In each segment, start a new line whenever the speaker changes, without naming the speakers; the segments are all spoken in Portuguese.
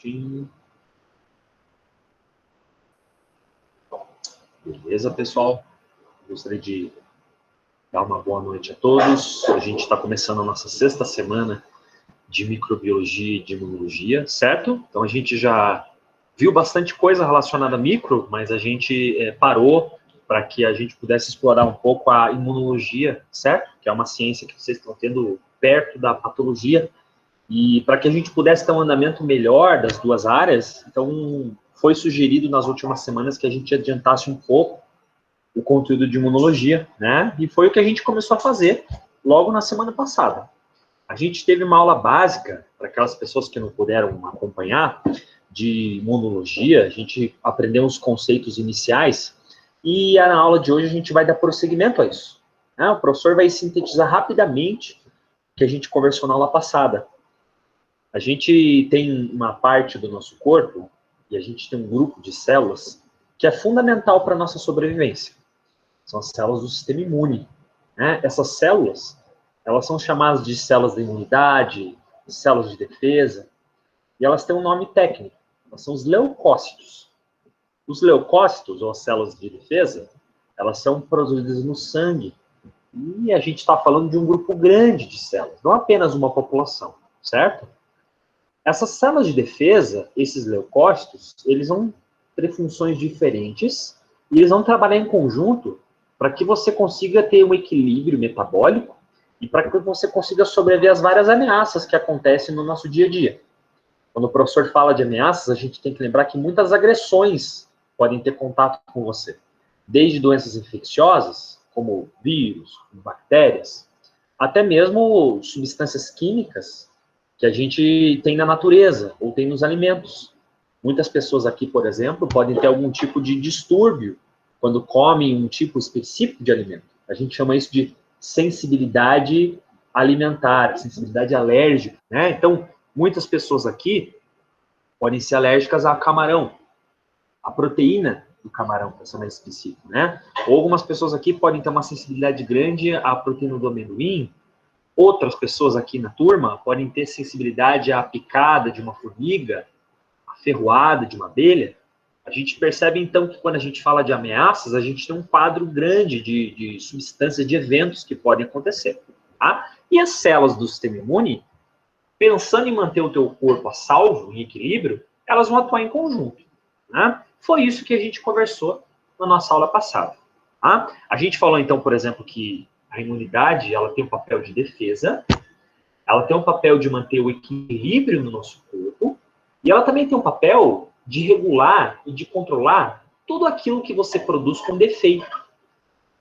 minutinho. Beleza, pessoal? Gostaria de dar uma boa noite a todos. A gente está começando a nossa 6ª semana de microbiologia e de imunologia, certo? Então a gente já viu bastante coisa relacionada a micro, mas a gente parou para que a gente pudesse explorar um pouco a imunologia, certo? Que é uma ciência que vocês estão tendo perto da patologia. E para que a gente pudesse ter um andamento melhor das duas áreas, então foi sugerido nas últimas semanas que a gente adiantasse um pouco o conteúdo de imunologia, né? E foi o que a gente começou a fazer logo na semana passada. A gente teve uma aula básica, para aquelas pessoas que não puderam acompanhar, de imunologia, a gente aprendeu os conceitos iniciais, e na aula de hoje a gente vai dar prosseguimento a isso, né? O professor vai sintetizar rapidamente o que a gente conversou na aula passada. A gente tem uma parte do nosso corpo, e a gente tem um grupo de células, que é fundamental para a nossa sobrevivência. São as células do sistema imune, né? Essas células, elas são chamadas de células de imunidade, de células de defesa, e elas têm um nome técnico, elas são os leucócitos. Os leucócitos, ou as células de defesa, elas são produzidas no sangue, e a gente está falando de um grupo grande de células, não apenas uma população, certo? Essas células de defesa, esses leucócitos, eles vão ter funções diferentes, e eles vão trabalhar em conjunto para que você consiga ter um equilíbrio metabólico e para que você consiga sobreviver às várias ameaças que acontecem no nosso dia a dia. Quando o professor fala de ameaças, a gente tem que lembrar que muitas agressões podem ter contato com você. Desde doenças infecciosas, como vírus, como bactérias, até mesmo substâncias químicas que a gente tem na natureza ou tem nos alimentos. Muitas pessoas aqui, por exemplo, podem ter algum tipo de distúrbio quando comem um tipo específico de alimento. A gente chama isso de sensibilidade alimentar, sensibilidade alérgica, né? Então, muitas pessoas aqui podem ser alérgicas a camarão, a proteína do camarão, para ser mais específico, né? Ou algumas pessoas aqui podem ter uma sensibilidade grande à proteína do amendoim. Outras pessoas aqui na turma podem ter sensibilidade à picada de uma formiga, à ferroada de uma abelha. A gente percebe, então, que quando a gente fala de ameaças, a gente tem um quadro grande de substâncias, de eventos que podem acontecer. Tá? E as células do sistema imune, pensando em manter o teu corpo a salvo, em equilíbrio, elas vão atuar em conjunto. Né? Foi isso que a gente conversou na nossa aula passada. Tá? A gente falou, então, por exemplo, que a imunidade ela tem um papel de defesa, ela tem um papel de manter o equilíbrio no nosso corpo, e ela também tem um papel de regular e de controlar tudo aquilo que você produz com defeito.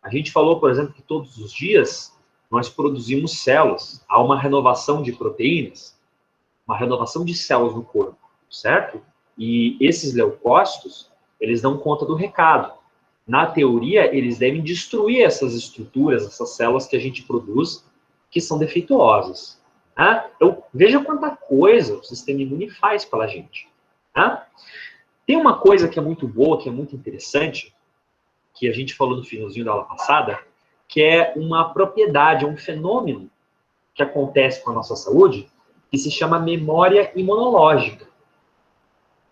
A gente falou, por exemplo, que todos os dias nós produzimos células. Há uma renovação de proteínas, uma renovação de células no corpo, certo? E esses leucócitos, eles dão conta do recado. Na teoria, eles devem destruir essas estruturas, essas células que a gente produz, que são defeituosas. Tá? Então, veja quanta coisa o sistema imune faz pela gente. Tá? Tem uma coisa que é muito boa, que é muito interessante, que a gente falou no finalzinho da aula passada, que é uma propriedade, um fenômeno que acontece com a nossa saúde, que se chama memória imunológica.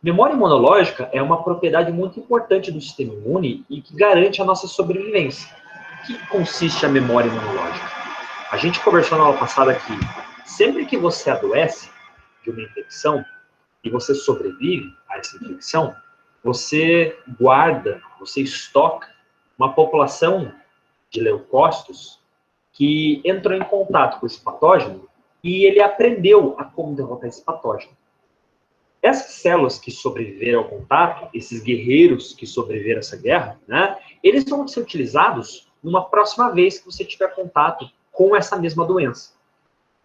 Memória imunológica é uma propriedade muito importante do sistema imune e que garante a nossa sobrevivência. O que consiste a memória imunológica? A gente conversou na aula passada que sempre que você adoece de uma infecção, e você sobrevive a essa infecção, você guarda, você estoca uma população de leucócitos que entrou em contato com esse patógeno e ele aprendeu a como derrotar esse patógeno. Essas células que sobreviveram ao contato, esses guerreiros que sobreviveram a essa guerra, né, eles vão ser utilizados numa próxima vez que você tiver contato com essa mesma doença.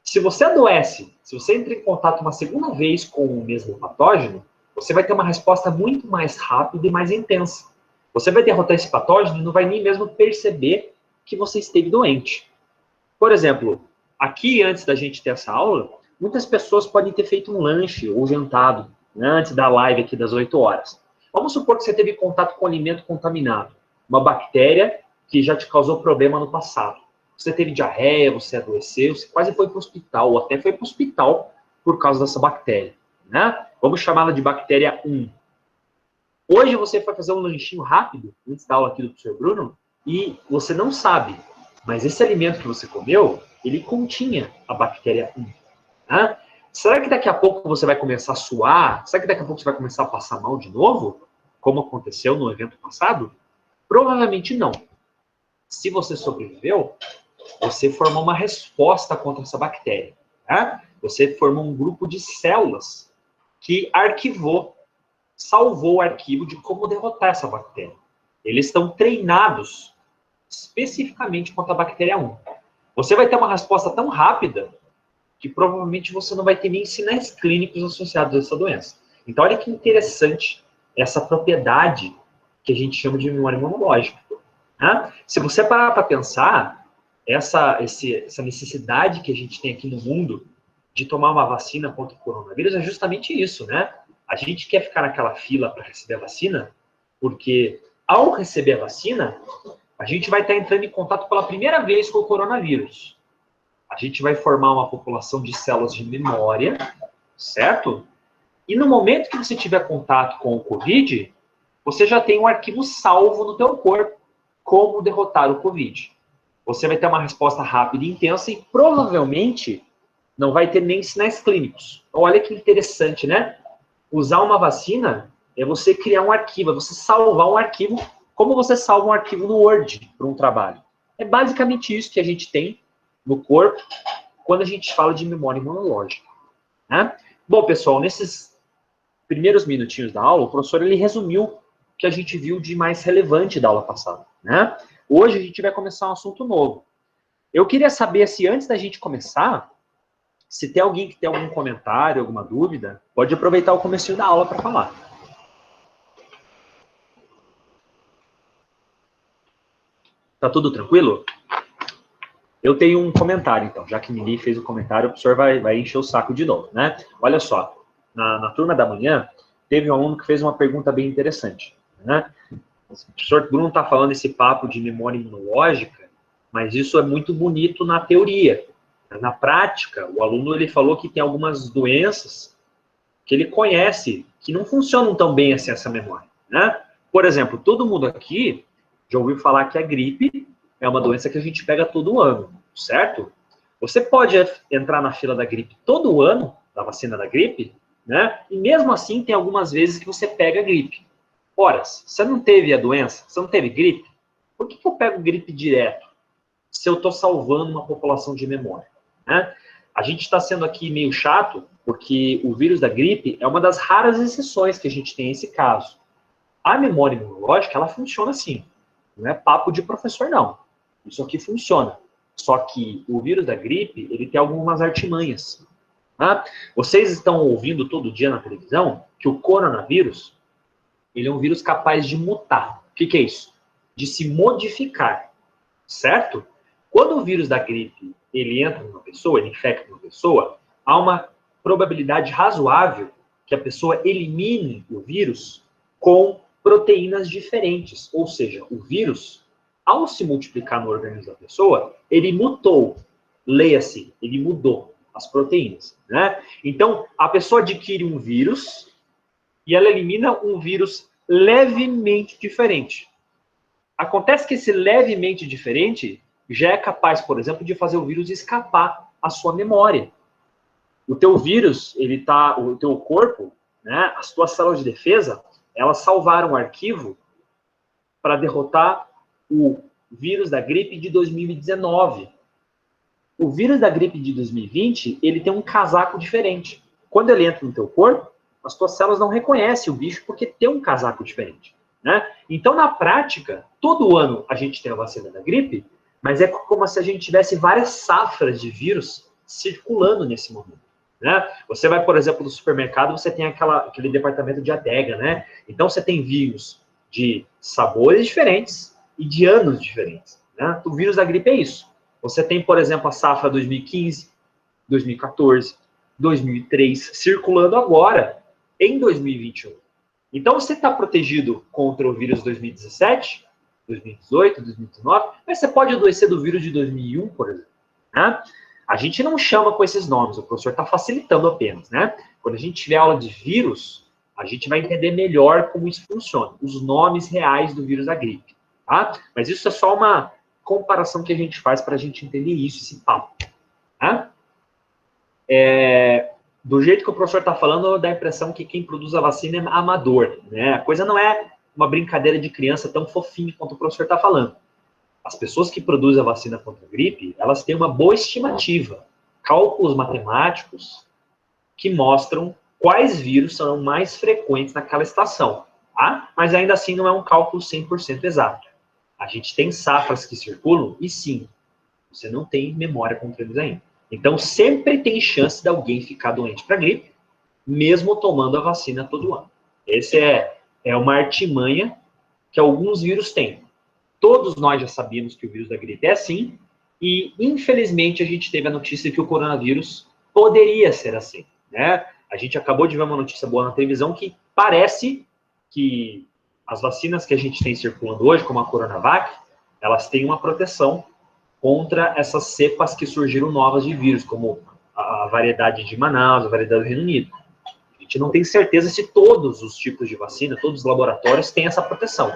Se você adoece, se você entra em contato uma segunda vez com o mesmo patógeno, você vai ter uma resposta muito mais rápida e mais intensa. Você vai derrotar esse patógeno e não vai nem mesmo perceber que você esteve doente. Por exemplo, aqui antes da gente ter essa aula, muitas pessoas podem ter feito um lanche ou jantado, né, antes da live aqui das 8 horas. Vamos supor que você teve contato com um alimento contaminado, uma bactéria que já te causou problema no passado. Você teve diarreia, você adoeceu, você quase foi para o hospital, ou até foi para o hospital por causa dessa bactéria. Né? Vamos chamá-la de bactéria 1. Hoje você vai fazer um lanchinho rápido, antes da aula aqui do professor Bruno, e você não sabe, mas esse alimento que você comeu, ele continha a bactéria 1. Né? Será que daqui a pouco você vai começar a suar? Será que daqui a pouco você vai começar a passar mal de novo? Como aconteceu no evento passado? Provavelmente não. Se você sobreviveu, você formou uma resposta contra essa bactéria. Né? Você formou um grupo de células que salvou o arquivo de como derrotar essa bactéria. Eles estão treinados especificamente contra a bactéria 1. Você vai ter uma resposta tão rápida que provavelmente você não vai ter nem sinais clínicos associados a essa doença. Então, olha que interessante essa propriedade que a gente chama de memória imunológica. Né? Se você parar para pensar, essa necessidade que a gente tem aqui no mundo de tomar uma vacina contra o coronavírus é justamente isso, né? A gente quer ficar naquela fila para receber a vacina, porque ao receber a vacina, a gente vai estar entrando em contato pela primeira vez com o coronavírus. A gente vai formar uma população de células de memória, certo? E no momento que você tiver contato com o Covid, você já tem um arquivo salvo no teu corpo, como derrotar o Covid. Você vai ter uma resposta rápida e intensa e provavelmente não vai ter nem sinais clínicos. Então, olha que interessante, né? Usar uma vacina é você criar um arquivo, é você salvar um arquivo, como você salva um arquivo no Word para um trabalho. É basicamente isso que a gente tem no corpo quando a gente fala de memória imunológica. Né? Bom, pessoal, nesses primeiros minutinhos da aula, o professor ele resumiu o que a gente viu de mais relevante da aula passada. Né? Hoje a gente vai começar um assunto novo. Eu queria saber se antes da gente começar, se tem alguém que tem algum comentário, alguma dúvida, pode aproveitar o comecinho da aula para falar. Tá tudo tranquilo? Eu tenho um comentário, então. Já que ninguém fez o comentário, o professor vai encher o saco de novo, né? Olha só, na turma da manhã, teve um aluno que fez uma pergunta bem interessante, né? O professor Bruno está falando esse papo de memória imunológica, mas isso é muito bonito na teoria. Na prática, o aluno ele falou que tem algumas doenças que ele conhece que não funcionam tão bem assim essa memória, né? Por exemplo, todo mundo aqui já ouviu falar que a gripe é uma doença que a gente pega todo ano, certo? Você pode entrar na fila da gripe todo ano, da vacina da gripe, né? E mesmo assim tem algumas vezes que você pega a gripe. Ora, você não teve a doença, você não teve gripe, por que eu pego gripe direto se eu estou salvando uma população de memória? Né? A gente está sendo aqui meio chato, porque o vírus da gripe é uma das raras exceções que a gente tem nesse caso. A memória imunológica, ela funciona assim. Não é papo de professor, não. Isso aqui funciona. Só que o vírus da gripe, ele tem algumas artimanhas. Tá? Vocês estão ouvindo todo dia na televisão que o coronavírus, ele é um vírus capaz de mutar. O que é isso? De se modificar, certo? Quando o vírus da gripe ele entra numa pessoa, ele infecta uma pessoa, há uma probabilidade razoável que a pessoa elimine o vírus com proteínas diferentes. Ou seja, o vírus, ao se multiplicar no organismo da pessoa, ele mutou. Leia-se, ele mudou as proteínas. Né? Então, a pessoa adquire um vírus e ela elimina um vírus levemente diferente. Acontece que esse levemente diferente já é capaz, por exemplo, de fazer o vírus escapar à sua memória. O teu vírus, o teu corpo, né, as tuas células de defesa, elas salvaram um arquivo para derrotar o vírus da gripe de 2019. O vírus da gripe de 2020, ele tem um casaco diferente. Quando ele entra no teu corpo, as tuas células não reconhecem o bicho porque tem um casaco diferente. Né? Então, na prática, todo ano a gente tem a vacina da gripe, mas é como se a gente tivesse várias safras de vírus circulando nesse momento. Né? Você vai, por exemplo, no supermercado, você tem aquele departamento de adega, né? Então, você tem vírus de sabores diferentes e de anos diferentes. Né? O vírus da gripe é isso. Você tem, por exemplo, a safra 2015, 2014, 2003, circulando agora, em 2021. Então, você está protegido contra o vírus 2017, 2018, 2019, mas você pode adoecer do vírus de 2001, por exemplo. Né? A gente não chama com esses nomes, o professor está facilitando apenas. Né? quando a gente tiver aula de vírus, a gente vai entender melhor como isso funciona, os nomes reais do vírus da gripe, tá? Mas isso é só uma comparação que a gente faz para a gente entender isso, esse papo, tá? Do jeito que o professor está falando, dá a impressão que quem produz a vacina é amador, né? A coisa não é uma brincadeira de criança tão fofinha quanto o professor está falando. As pessoas que produzem a vacina contra a gripe, elas têm uma boa estimativa, cálculos matemáticos que mostram quais vírus são mais frequentes naquela estação, tá? Mas ainda assim não é um cálculo 100% exato. A gente tem safras que circulam e sim, você não tem memória contra eles ainda. Então sempre tem chance de alguém ficar doente para gripe, mesmo tomando a vacina todo ano. Esse é uma artimanha que alguns vírus têm. Todos nós já sabíamos que o vírus da gripe é assim, e infelizmente a gente teve a notícia que o coronavírus poderia ser assim, né? A gente acabou de ver uma notícia boa na televisão que parece que as vacinas que a gente tem circulando hoje, como a Coronavac, elas têm uma proteção contra essas cepas que surgiram novas de vírus, como a variedade de Manaus, a variedade do Reino Unido. A gente não tem certeza se todos os tipos de vacina, todos os laboratórios têm essa proteção.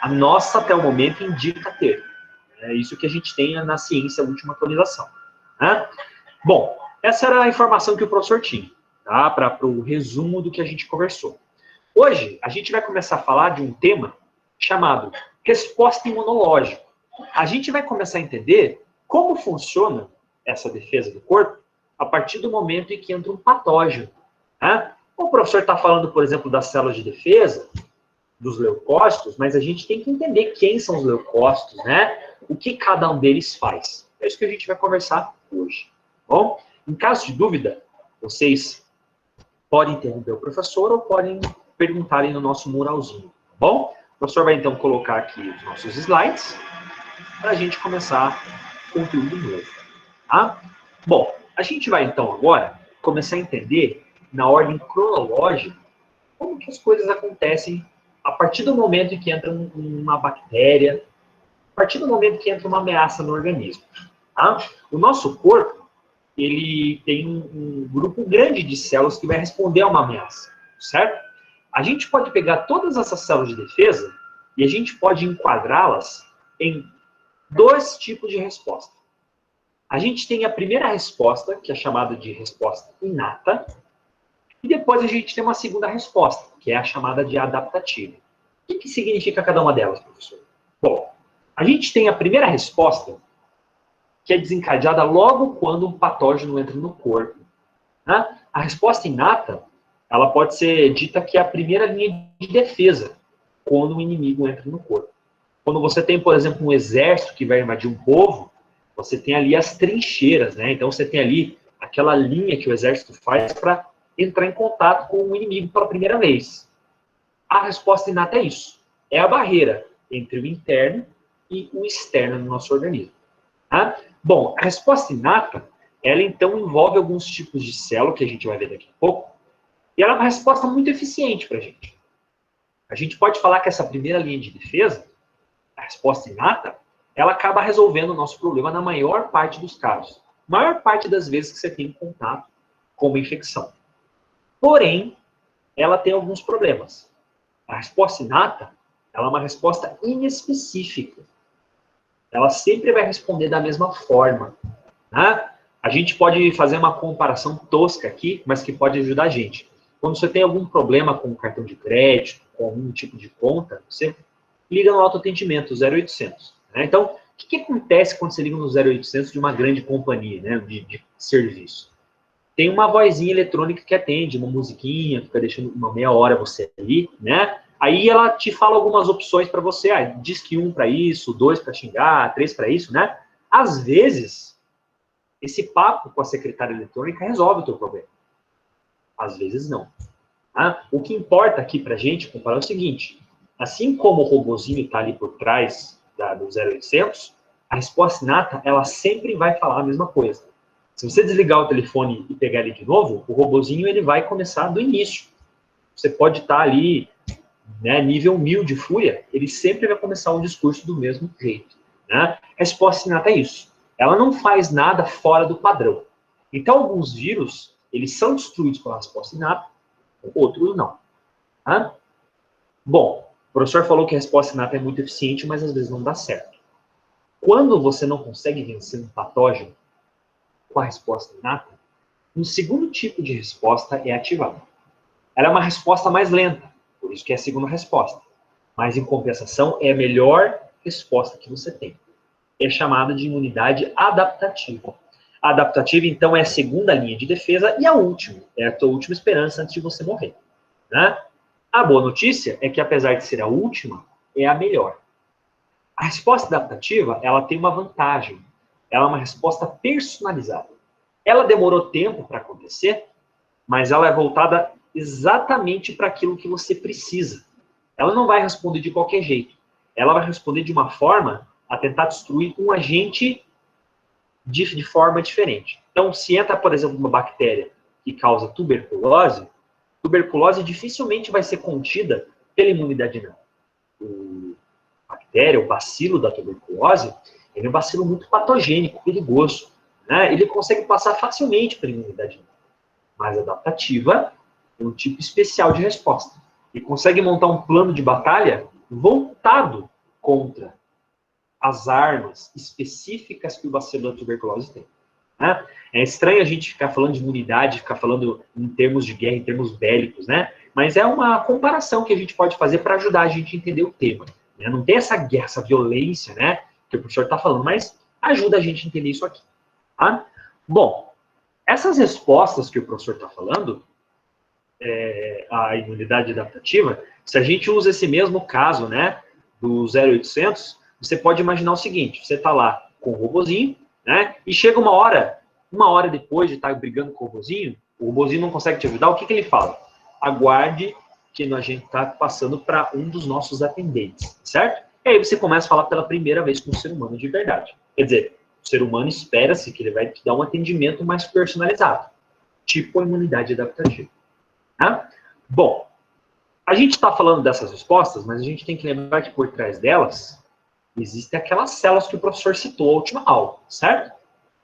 A nossa, até o momento, indica ter. É isso que a gente tem na ciência, a última atualização. Né? Bom, essa era a informação que o professor tinha, tá? Para o resumo do que a gente conversou. Hoje, a gente vai começar a falar de um tema chamado resposta imunológica. A gente vai começar a entender como funciona essa defesa do corpo a partir do momento em que entra um patógeno. Né? O professor está falando, por exemplo, das células de defesa, dos leucócitos, mas a gente tem que entender quem são os leucócitos, né? O que cada um deles faz. É isso que a gente vai conversar hoje. Bom, em caso de dúvida, vocês podem interromper o professor ou podem perguntar aí no nosso muralzinho, tá bom? O professor vai então colocar aqui os nossos slides para a gente começar conteúdo novo, tá? Bom, a gente vai então agora começar a entender na ordem cronológica como que as coisas acontecem a partir do momento em que entra uma bactéria, a partir do momento que entra uma ameaça no organismo. Tá? O nosso corpo, ele tem um grupo grande de células que vai responder a uma ameaça, certo? A gente pode pegar todas essas células de defesa e a gente pode enquadrá-las em dois tipos de resposta. A gente tem a primeira resposta, que é chamada de resposta inata, e depois a gente tem uma segunda resposta, que é a chamada de adaptativa. O que significa cada uma delas, professor? Bom, a gente tem a primeira resposta, que é desencadeada logo quando um patógeno entra no corpo. Né? A resposta inata, ela pode ser dita que é a primeira linha de defesa quando um inimigo entra no corpo. Quando você tem, por exemplo, um exército que vai invadir um povo, você tem ali as trincheiras, né? Então você tem ali aquela linha que o exército faz para entrar em contato com o inimigo pela primeira vez. A resposta inata é isso. É a barreira entre o interno e o externo no nosso organismo. Tá? Bom, a resposta inata, ela então envolve alguns tipos de célula, que a gente vai ver daqui a pouco, e ela é uma resposta muito eficiente para a gente. A gente pode falar que essa primeira linha de defesa, a resposta inata, ela acaba resolvendo o nosso problema na maior parte dos casos. Maior parte das vezes que você tem contato com uma infecção. Porém, ela tem alguns problemas. A resposta inata, ela é uma resposta inespecífica. Ela sempre vai responder da mesma forma. Né? A gente pode fazer uma comparação tosca aqui, mas que pode ajudar a gente. Quando você tem algum problema com o cartão de crédito, com algum tipo de conta, você liga no autoatendimento, 0800. Né? Então, o que acontece quando você liga no 0800 de uma grande companhia, né, de serviço? Tem uma vozinha eletrônica que atende, uma musiquinha, fica deixando uma meia hora você ali, né? Aí ela te fala algumas opções para você, diz que 1 para isso, 2 para xingar, 3 para isso, né? Às vezes, esse papo com a secretária eletrônica resolve o teu problema. Às vezes não. Tá? O que importa aqui pra gente comparar é o seguinte, assim como o robozinho está ali por trás do 0800, a resposta inata, ela sempre vai falar a mesma coisa. Se você desligar o telefone e pegar ele de novo, o robozinho ele vai começar do início. Você pode estar ali, né, nível 1000 de fúria, ele sempre vai começar o discurso do mesmo jeito. Né? A resposta inata é isso. Ela não faz nada fora do padrão. Então, alguns vírus, eles são destruídos pela resposta inata, outros não. Tá? Bom, o professor falou que a resposta inata é muito eficiente, mas às vezes não dá certo. Quando você não consegue vencer um patógeno com a resposta inata, um segundo tipo de resposta é ativado. Ela é uma resposta mais lenta, por isso que é a segunda resposta. Mas, em compensação, é a melhor resposta que você tem. É chamada de imunidade adaptativa. A adaptativa, então, é a segunda linha de defesa e a última. É a tua última esperança antes de você morrer. Né? A boa notícia é que, apesar de ser a última, é a melhor. A resposta adaptativa, ela tem uma vantagem. Ela é uma resposta personalizada. Ela demorou tempo para acontecer, mas ela é voltada exatamente para aquilo que você precisa. Ela não vai responder de qualquer jeito. Ela vai responder de uma forma a tentar destruir um agente de forma diferente. Então, se entra, por exemplo, uma bactéria que causa tuberculose, tuberculose dificilmente vai ser contida pela imunidade inata. A bactéria, o bacilo da tuberculose, ele é um bacilo muito patogênico, perigoso. Né? Ele consegue passar facilmente pela imunidade inata. Mas adaptativa é um tipo especial de resposta. E consegue montar um plano de batalha voltado contra as armas específicas que o bacilo da tuberculose tem. Né? É estranho a gente ficar falando de imunidade, ficar falando em termos de guerra, em termos bélicos, né? Mas é uma comparação que a gente pode fazer para ajudar a gente a entender o tema. Né? Não tem essa guerra, essa violência, né? Que o professor está falando, mas ajuda a gente a entender isso aqui. Tá? Bom, essas respostas que o professor está falando, a imunidade adaptativa, se a gente usa esse mesmo caso, né, do 0800, você pode imaginar o seguinte, você está lá com o robozinho, né, e chega uma hora depois de estar brigando com o robozinho não consegue te ajudar, o que ele fala? Aguarde que a gente está passando para um dos nossos atendentes, certo? E aí você começa a falar pela primeira vez com um ser humano de verdade. Quer dizer, o ser humano espera-se que ele vai te dar um atendimento mais personalizado, tipo a imunidade adaptativa. Tá? Bom, a gente está falando dessas respostas, mas a gente tem que lembrar que por trás delas existem aquelas células que o professor citou na última aula, certo?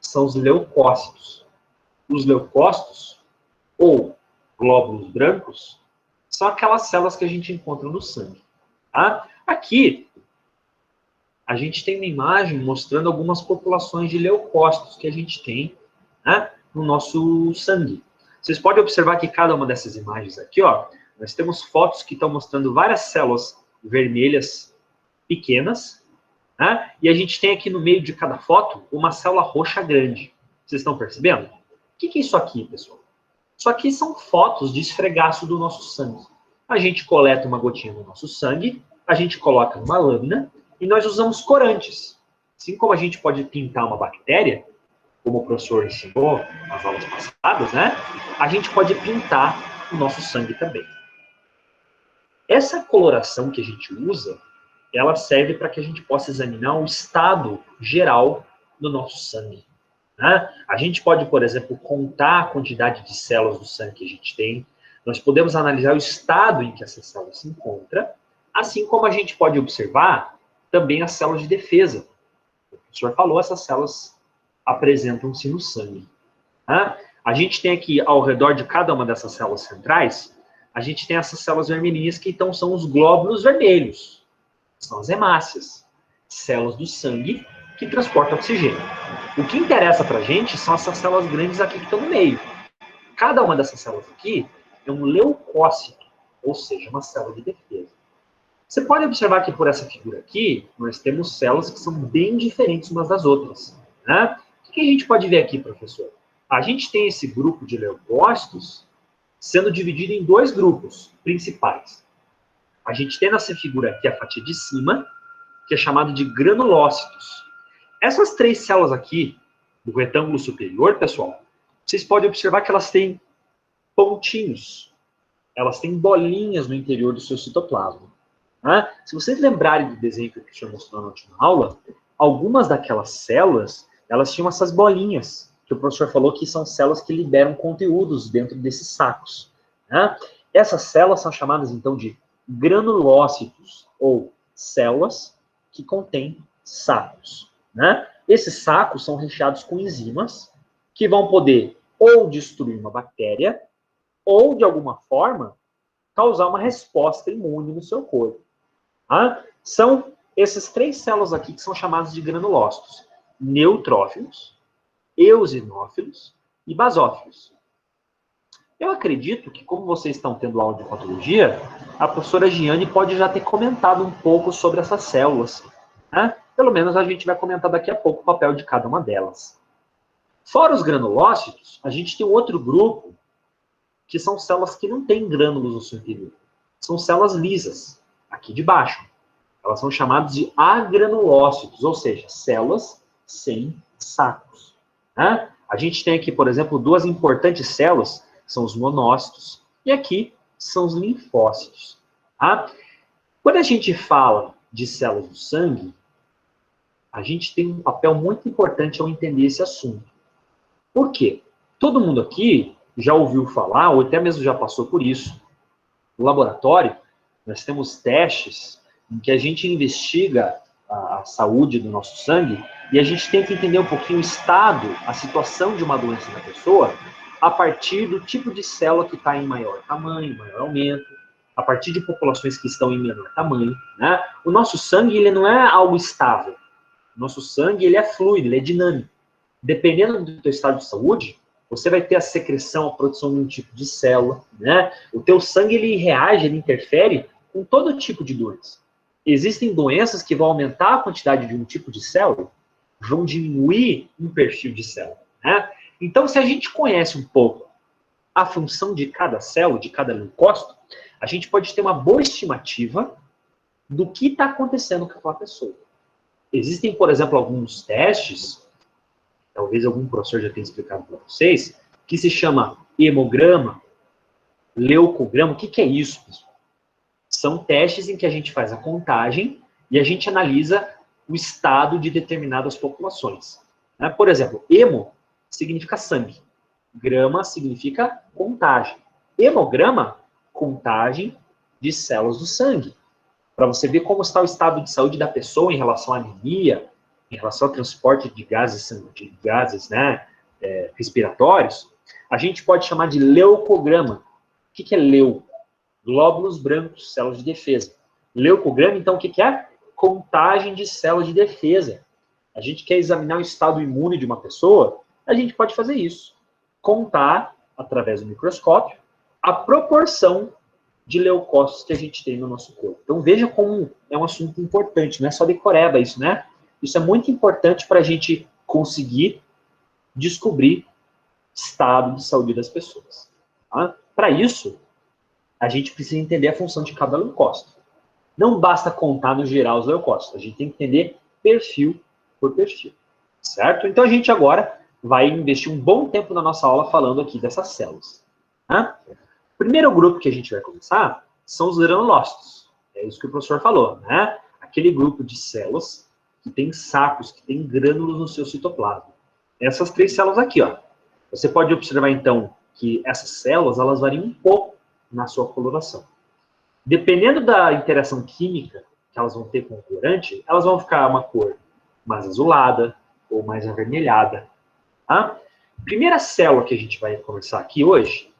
São os leucócitos. Os leucócitos, ou glóbulos brancos, são aquelas células que a gente encontra no sangue. Tá? Aqui, a gente tem uma imagem mostrando algumas populações de leucócitos que a gente tem, né, no nosso sangue. Vocês podem observar que cada uma dessas imagens aqui, ó, nós temos fotos que estão mostrando várias células vermelhas pequenas, né? E a gente tem aqui no meio de cada foto uma célula roxa grande. Vocês estão percebendo? O que é isso aqui, pessoal? Isso aqui são fotos de esfregaço do nosso sangue. A gente coleta uma gotinha do nosso sangue, a gente coloca numa lâmina e nós usamos corantes. Assim como a gente pode pintar uma bactéria, como o professor ensinou nas aulas passadas, né? A gente pode pintar o nosso sangue também. Essa coloração que a gente usa, ela serve para que a gente possa examinar o estado geral do nosso sangue. Né? A gente pode, por exemplo, contar a quantidade de células do sangue que a gente tem. Nós podemos analisar o estado em que essa célula se encontra, assim como a gente pode observar também as células de defesa. O professor falou, essas células apresentam-se no sangue. Né? A gente tem aqui, ao redor de cada uma dessas células centrais, a gente tem essas células vermelhinhas que então são os glóbulos vermelhos. São as hemácias, células do sangue que transportam oxigênio. O que interessa para a gente são essas células grandes aqui que estão no meio. Cada uma dessas células aqui é um leucócito, ou seja, uma célula de defesa. Você pode observar que por essa figura aqui, nós temos células que são bem diferentes umas das outras. Né? O que a gente pode ver aqui, professor? A gente tem esse grupo de leucócitos sendo dividido em dois grupos principais. A gente tem nessa figura aqui a fatia de cima, que é chamada de granulócitos. Essas três células aqui, do retângulo superior, pessoal, vocês podem observar que elas têm pontinhos. Elas têm bolinhas no interior do seu citoplasma. Né? Se vocês lembrarem do desenho que o professor mostrou na última aula, algumas daquelas células, elas tinham essas bolinhas, que o professor falou que são células que liberam conteúdos dentro desses sacos. Né? Essas células são chamadas, então, de granulócitos, ou células que contêm sacos. Né? Esses sacos são recheados com enzimas que vão poder ou destruir uma bactéria, ou, de alguma forma, causar uma resposta imune no seu corpo. Tá? São essas 3 células aqui que são chamadas de granulócitos: neutrófilos, eosinófilos e basófilos. Eu acredito que, como vocês estão tendo aula de patologia, a professora Giane pode já ter comentado um pouco sobre essas células. Né? Pelo menos a gente vai comentar daqui a pouco o papel de cada uma delas. Fora os granulócitos, a gente tem um outro grupo, que são células que não têm grânulos no seu interior. São células lisas, aqui de baixo. Elas são chamadas de agranulócitos, ou seja, células sem sacos. Né? A gente tem aqui, por exemplo, 2 importantes células, que são os monócitos, e aqui são os linfócitos. Tá? Quando a gente fala de células do sangue, a gente tem um papel muito importante ao entender esse assunto. Por quê? Todo mundo aqui já ouviu falar, ou até mesmo já passou por isso. No laboratório, nós temos testes em que a gente investiga a saúde do nosso sangue e a gente tenta entender um pouquinho o estado, a situação de uma doença na pessoa, a partir do tipo de célula que está em maior tamanho, maior aumento, a partir de populações que estão em menor tamanho. Né? O nosso sangue ele não é algo estável. O nosso sangue ele é fluido, ele é dinâmico. Dependendo do teu estado de saúde, você vai ter a secreção, a produção de um tipo de célula, né? O teu sangue, ele reage, ele interfere com todo tipo de doença. Existem doenças que vão aumentar a quantidade de um tipo de célula, vão diminuir um perfil de célula, né? Então, se a gente conhece um pouco a função de cada célula, de cada leucócito, a gente pode ter uma boa estimativa do que está acontecendo com aquela pessoa. Existem, por exemplo, alguns testes, talvez algum professor já tenha explicado para vocês, que se chama hemograma, leucograma. O que é isso, pessoal? São testes em que a gente faz a contagem e a gente analisa o estado de determinadas populações. Por exemplo, hemo significa sangue, grama significa contagem. Hemograma, contagem de células do sangue. Para você ver como está o estado de saúde da pessoa em relação à anemia, em relação ao transporte de gases respiratórios, a gente pode chamar de leucograma. O que é leu? Glóbulos brancos, células de defesa. Leucograma, então, o que é? Contagem de células de defesa. A gente quer examinar o estado imune de uma pessoa, a gente pode fazer isso. Contar, através do microscópio, a proporção de leucócitos que a gente tem no nosso corpo. Então, veja como é um assunto importante, não é só decoreba isso, né? Isso é muito importante para a gente conseguir descobrir estado de saúde das pessoas. Tá? Para isso, a gente precisa entender a função de cada leucócito. Não basta contar no geral os leucócitos, a gente tem que entender perfil por perfil. Certo? Então, a gente agora vai investir um bom tempo na nossa aula falando aqui dessas células. Tá? O primeiro grupo que a gente vai começar são os granulócitos. É isso que o professor falou, né? Aquele grupo de células que tem sacos, que tem grânulos no seu citoplasma. Essas 3 células aqui, ó. Você pode observar, então, que essas células, elas variam um pouco na sua coloração. Dependendo da interação química que elas vão ter com o corante, elas vão ficar uma cor mais azulada ou mais avermelhada. Tá? A primeira célula que a gente vai conversar aqui hoje,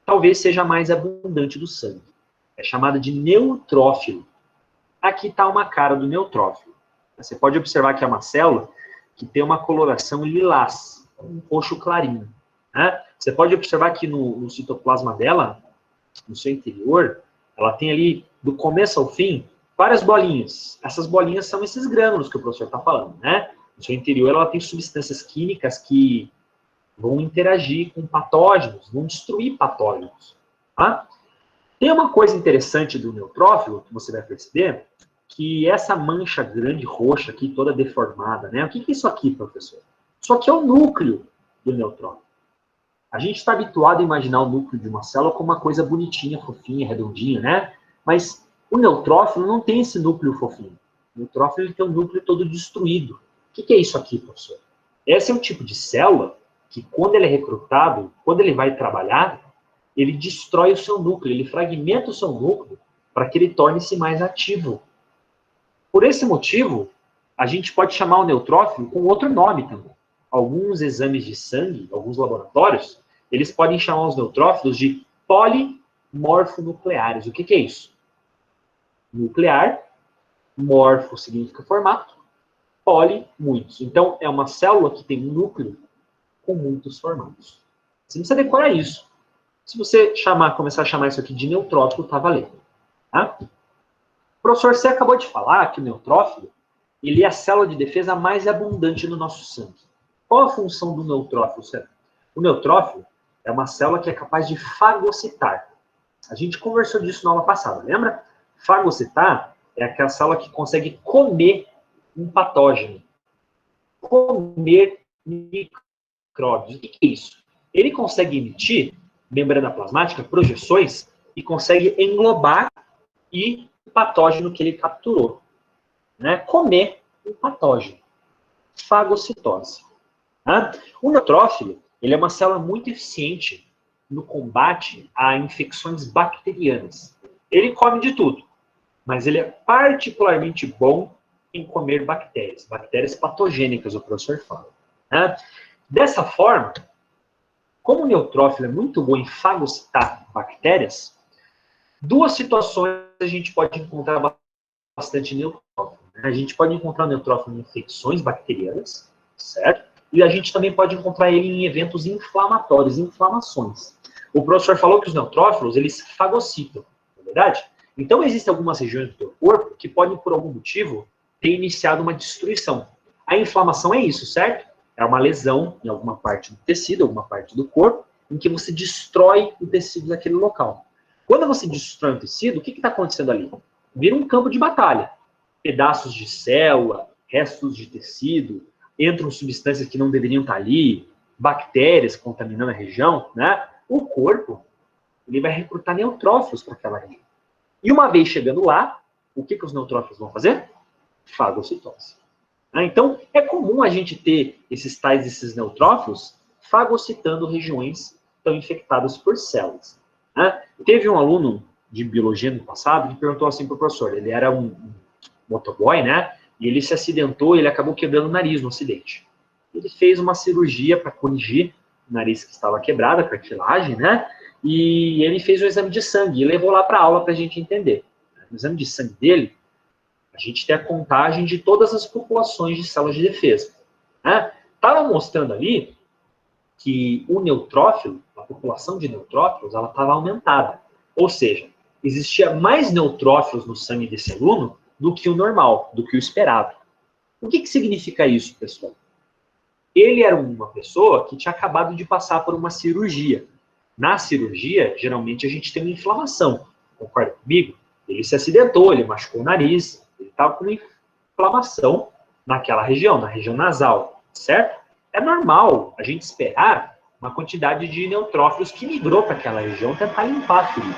talvez seja a mais abundante do sangue. É chamada de neutrófilo. Aqui está uma cara do neutrófilo. Você pode observar que é uma célula que tem uma coloração lilás, um roxo clarinho. Né? Você pode observar que no citoplasma dela, no seu interior, ela tem ali, do começo ao fim, várias bolinhas. Essas bolinhas são esses grânulos que o professor está falando. Né? No seu interior, ela tem substâncias químicas que vão interagir com patógenos, vão destruir patógenos. Tá? Tem uma coisa interessante do neutrófilo, que você vai perceber, que essa mancha grande roxa aqui, toda deformada, né? O que é isso aqui, professor? Isso aqui é o núcleo do neutrófilo. A gente está habituado a imaginar o núcleo de uma célula como uma coisa bonitinha, fofinha, redondinha, né? Mas o neutrófilo não tem esse núcleo fofinho. O neutrófilo ele tem um núcleo todo destruído. O que é isso aqui, professor? Esse é o tipo de célula que, quando ele é recrutado, quando ele vai trabalhar, ele destrói o seu núcleo, ele fragmenta o seu núcleo para que ele torne-se mais ativo. Por esse motivo, a gente pode chamar o neutrófilo com outro nome também. Alguns exames de sangue, alguns laboratórios, eles podem chamar os neutrófilos de polimorfonucleares. O que é isso? Nuclear, morfo significa formato, poli, muitos. Então, é uma célula que tem um núcleo com muitos formatos. Você precisa decorar isso. Se você começar a chamar isso aqui de neutrófilo, tá valendo. Tá? Professor, você acabou de falar que o neutrófilo ele é a célula de defesa mais abundante no nosso sangue. Qual a função do neutrófilo, Sérgio? O neutrófilo é uma célula que é capaz de fagocitar. A gente conversou disso na aula passada, lembra? Fagocitar é aquela célula que consegue comer um patógeno. Comer micróbios. O que é isso? Ele consegue emitir membrana plasmática, projeções, e consegue englobar o patógeno que ele capturou. Né? Comer um patógeno. Fagocitose. Tá? O neutrófilo ele é uma célula muito eficiente no combate a infecções bacterianas. Ele come de tudo, mas ele é particularmente bom em comer bactérias patogênicas, o professor fala. Né? Dessa forma, como o neutrófilo é muito bom em fagocitar bactérias, duas situações a gente pode encontrar bastante neutrófilo. Né? A gente pode encontrar neutrófilo em infecções bacterianas, certo? E a gente também pode encontrar ele em eventos inflamatórios, inflamações. O professor falou que os neutrófilos, eles fagocitam, não é verdade? Então, existem algumas regiões do teu corpo que podem, por algum motivo, ter iniciado uma destruição. A inflamação é isso, certo? É uma lesão em alguma parte do tecido, alguma parte do corpo, em que você destrói o tecido daquele local. Quando você destrói o tecido, o que está acontecendo ali? Vira um campo de batalha. Pedaços de célula, restos de tecido, entram substâncias que não deveriam estar ali, bactérias contaminando a região, né? O corpo ele vai recrutar neutrófilos para aquela região. E uma vez chegando lá, o que os neutrófilos vão fazer? Fagocitose. Então, é comum a gente ter esses neutrófilos fagocitando regiões que estão infectadas por células. Teve um aluno de biologia no passado que perguntou assim para o professor, ele era um motoboy, né? E ele se acidentou e ele acabou quebrando o nariz no acidente. Ele fez uma cirurgia para corrigir o nariz que estava quebrado, a cartilagem, né? E ele fez um exame de sangue e levou lá para a aula para a gente entender. No exame de sangue dele, a gente tem a contagem de todas as populações de células de defesa. Estava mostrando ali que o neutrófilo, a população de neutrófilos, ela estava aumentada. Ou seja, existia mais neutrófilos no sangue desse aluno do que o normal, do que o esperado. O que significa isso, pessoal? Ele era uma pessoa que tinha acabado de passar por uma cirurgia. Na cirurgia, geralmente a gente tem uma inflamação. Concorda comigo? Ele se acidentou, ele machucou o nariz, ele estava com uma inflamação naquela região, na região nasal, certo? É normal a gente esperar uma quantidade de neutrófilos que migrou para aquela região tentar limpar a ferida.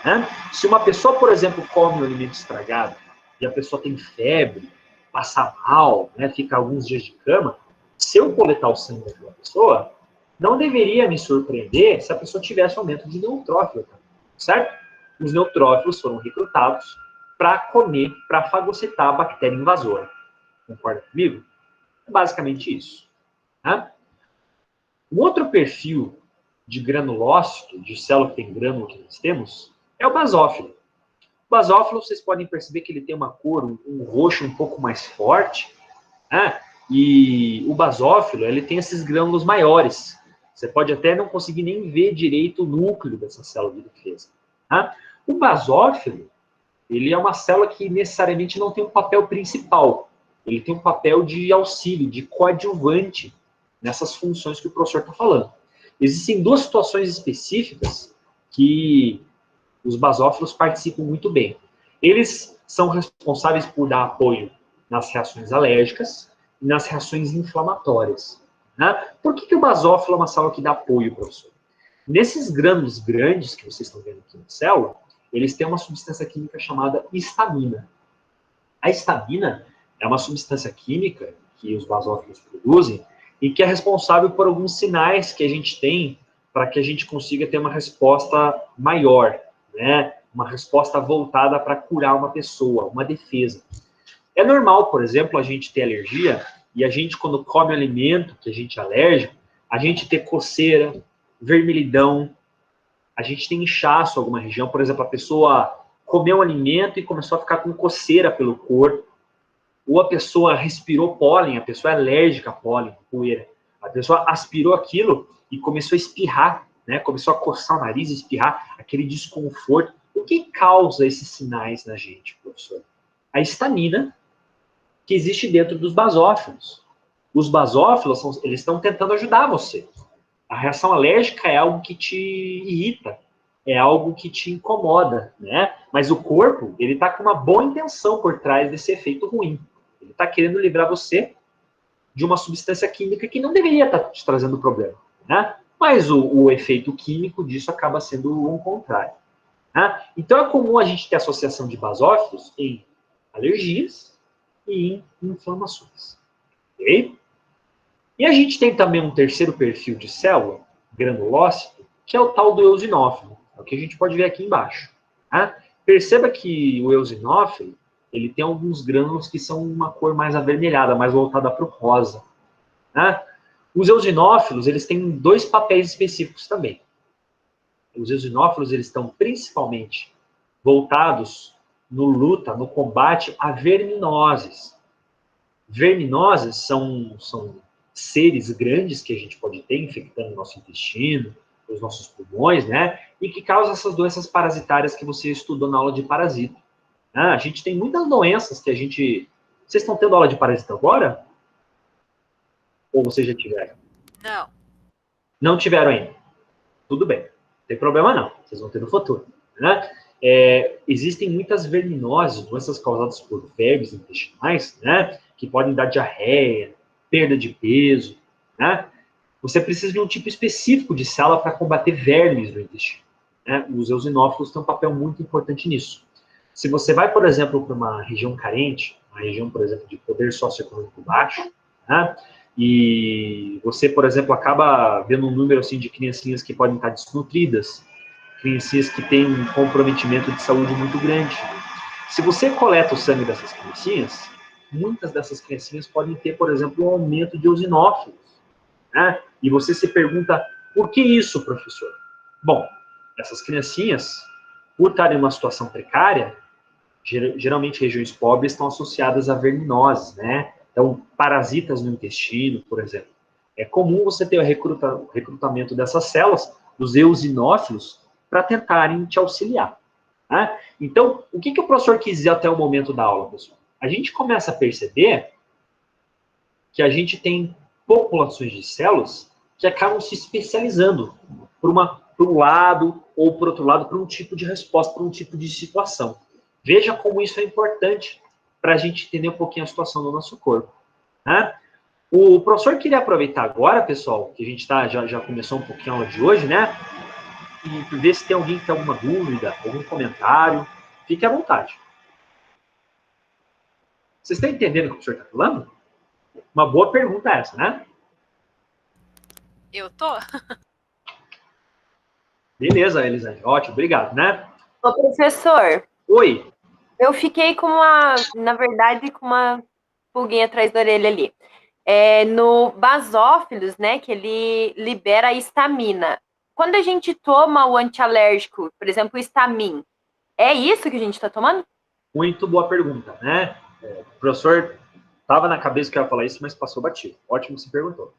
Né? Se uma pessoa, por exemplo, come um alimento estragado e a pessoa tem febre, passa mal, né, fica alguns dias de cama, se eu coletar o sangue daquela pessoa, não deveria me surpreender se a pessoa tivesse aumento de neutrófilo, certo? Os neutrófilos foram recrutados para comer, para fagocitar a bactéria invasora. Concorda comigo? É basicamente isso. Tá? Um outro perfil de granulócito, de célula que tem grânulo que nós temos, é o basófilo. O basófilo, vocês podem perceber que ele tem uma cor, um roxo um pouco mais forte, né? E o basófilo, ele tem esses grânulos maiores. Você pode até não conseguir nem ver direito o núcleo dessa célula de defesa. Tá? O basófilo, ele é uma célula que necessariamente não tem um papel principal. Ele tem um papel de auxílio, de coadjuvante nessas funções que o professor está falando. Existem duas situações específicas que os basófilos participam muito bem. Eles são responsáveis por dar apoio nas reações alérgicas e nas reações inflamatórias. Né? Por que o basófilo é uma célula que dá apoio, professor? Nesses grânulos grandes que vocês estão vendo aqui na célula, eles têm uma substância química chamada histamina. A histamina é uma substância química que os basófilos produzem e que é responsável por alguns sinais que a gente tem para que a gente consiga ter uma resposta maior, né? Uma resposta voltada para curar uma pessoa, uma defesa. É normal, por exemplo, a gente ter alergia e a gente, quando come alimento que a gente é alérgico, a gente ter coceira, vermelhidão, a gente tem inchaço em alguma região, por exemplo, a pessoa comeu um alimento e começou a ficar com coceira pelo corpo, ou a pessoa respirou pólen, a pessoa é alérgica a pólen, poeira. A pessoa aspirou aquilo e começou a espirrar, né? Começou a coçar o nariz, espirrar, aquele desconforto. O que causa esses sinais na gente, professor? A histamina que existe dentro dos basófilos. Os basófilos, eles estão tentando ajudar você. A reação alérgica é algo que te irrita, é algo que te incomoda, né? Mas o corpo, ele está com uma boa intenção por trás desse efeito ruim. Ele está querendo livrar você de uma substância química que não deveria estar te trazendo problema, né? Mas o efeito químico disso acaba sendo o contrário. Né? Então é comum a gente ter associação de basófilos em alergias e em inflamações. Ok? E a gente tem também um terceiro perfil de célula, granulócito, que é o tal do eosinófilo, é o que a gente pode ver aqui embaixo. Tá? Perceba que o eosinófilo, ele tem alguns grânulos que são uma cor mais avermelhada, mais voltada para o rosa. Tá? Os eosinófilos, eles têm dois papéis específicos também. Os eosinófilos, eles estão principalmente voltados no luta, no combate a verminoses. Verminoses são seres grandes que a gente pode ter infectando o nosso intestino, os nossos pulmões, né? E que causam essas doenças parasitárias que você estudou na aula de parasita. A gente tem muitas doenças que a gente... Vocês estão tendo aula de parasita agora? Ou vocês já tiveram?
Não.
Não tiveram ainda. Tudo bem. Não tem problema não. Vocês vão ter no futuro. Né? Existem muitas verminoses, doenças causadas por vermes intestinais, né? Que podem dar diarreia, perda de peso, né? Você precisa de um tipo específico de célula para combater vermes no intestino. Né? Os eosinófilos têm um papel muito importante nisso. Se você vai, por exemplo, para uma região carente, uma região, por exemplo, de poder socioeconômico baixo, né? E você, por exemplo, acaba vendo um número assim de criancinhas que podem estar desnutridas, criancinhas que têm um comprometimento de saúde muito grande. Se você coleta o sangue dessas criancinhas, muitas dessas criancinhas podem ter, por exemplo, um aumento de eosinófilos. Né? E você se pergunta, por que isso, professor? Bom, essas criancinhas, por estarem em uma situação precária, geralmente regiões pobres estão associadas a verminoses, né? Então, parasitas no intestino, por exemplo. É comum você ter o recrutamento dessas células, dos eosinófilos, para tentarem te auxiliar. Né? Então, o que o professor quis dizer até o momento da aula, pessoal? A gente começa a perceber que a gente tem populações de células que acabam se especializando por um lado ou por outro lado, para um tipo de resposta, para um tipo de situação. Veja como isso é importante para a gente entender um pouquinho a situação do nosso corpo. Né? O professor queria aproveitar agora, pessoal, que a gente já começou um pouquinho a aula de hoje, né? E ver se tem alguém que tem alguma dúvida, algum comentário. Fique à vontade. Vocês estão entendendo o que o professor está falando? Uma boa pergunta essa, né?
Eu tô.
Beleza, Elisane. Ótimo, obrigado, né?
Ô, professor.
Oi.
Eu fiquei na verdade, com uma pulguinha atrás da orelha ali. No basófilos, né, que ele libera a histamina. Quando a gente toma o antialérgico, por exemplo, o Histamin, é isso que a gente está tomando?
Muito boa pergunta, né? O professor estava na cabeça que eu ia falar isso, mas passou batido. Ótimo que você perguntou.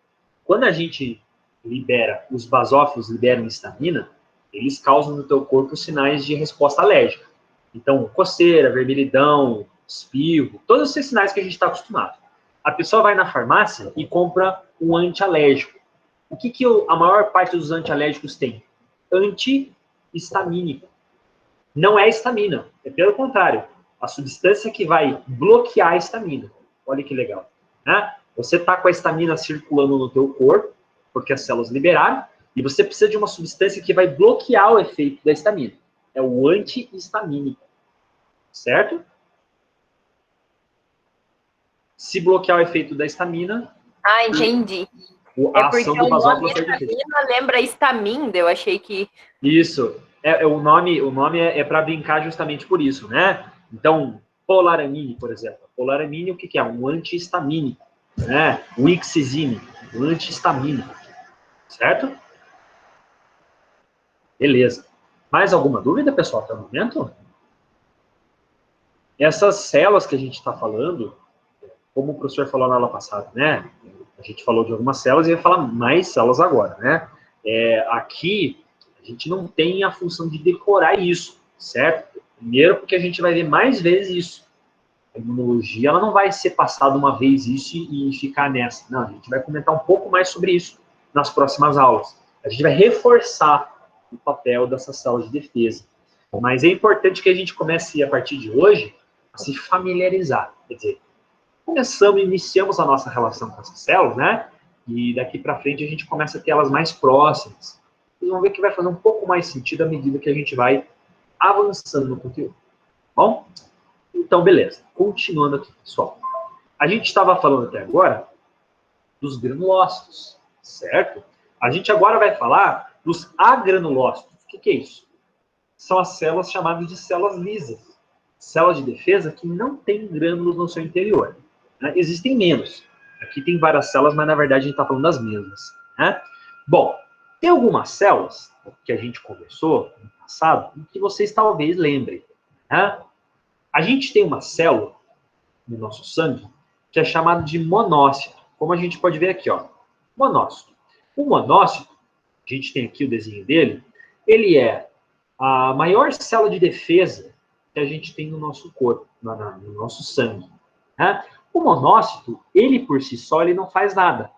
Quando a gente libera, os basófilos liberam histamina, eles causam no teu corpo sinais de resposta alérgica. Então, coceira, vermelhidão, espirro, todos esses sinais que a gente está acostumado. A pessoa vai na farmácia e compra um antialérgico. O que a maior parte dos antialérgicos tem? Antihistamínico. Não é histamina, é pelo contrário. A substância que vai bloquear a histamina. Olha que legal. Né? Você está com a histamina circulando no teu corpo, porque as células liberaram, e você precisa de uma substância que vai bloquear o efeito da histamina. É o antihistamínico. Certo? Se bloquear o efeito da histamina...
Ah, entendi.
A ação do basófilo perde efeito.
Histamina lembra Histamin, eu achei que...
Isso. O nome é para brincar justamente por isso, né? Então, polaramine, por exemplo. Polaramine, o que é? Um antihistamínico. Né? O ixizine, um antihistamínico. Certo? Beleza. Mais alguma dúvida, pessoal, até o momento? Essas células que a gente está falando, como o professor falou na aula passada, né? A gente falou de algumas células e vai falar mais células agora, né? Aqui, a gente não tem a função de decorar isso, certo? Primeiro porque a gente vai ver mais vezes isso. A imunologia, ela não vai ser passada uma vez isso e ficar nessa. Não, a gente vai comentar um pouco mais sobre isso nas próximas aulas. A gente vai reforçar o papel dessas células de defesa. Mas é importante que a gente comece, a partir de hoje, a se familiarizar. Quer dizer, iniciamos a nossa relação com essas células, né? E daqui para frente a gente começa a ter elas mais próximas. Vocês vão ver que vai fazer um pouco mais sentido à medida que a gente vai avançando no conteúdo. Bom? Então, beleza. Continuando aqui, pessoal. A gente estava falando até agora dos granulócitos, certo? A gente agora vai falar dos agranulócitos. O que é isso? São as células chamadas de células lisas. Células de defesa que não têm grânulos no seu interior. Né? Existem menos. Aqui tem várias células, mas na verdade a gente está falando das mesmas. Né? Bom, tem algumas células que a gente conversou no passado e que vocês talvez lembrem. Né? A gente tem uma célula no nosso sangue que é chamada de monócito. Como a gente pode ver aqui, ó. Monócito. O monócito, a gente tem aqui o desenho dele, ele é a maior célula de defesa que a gente tem no nosso corpo, no nosso sangue. Né? O monócito, ele por si só, ele não faz nada.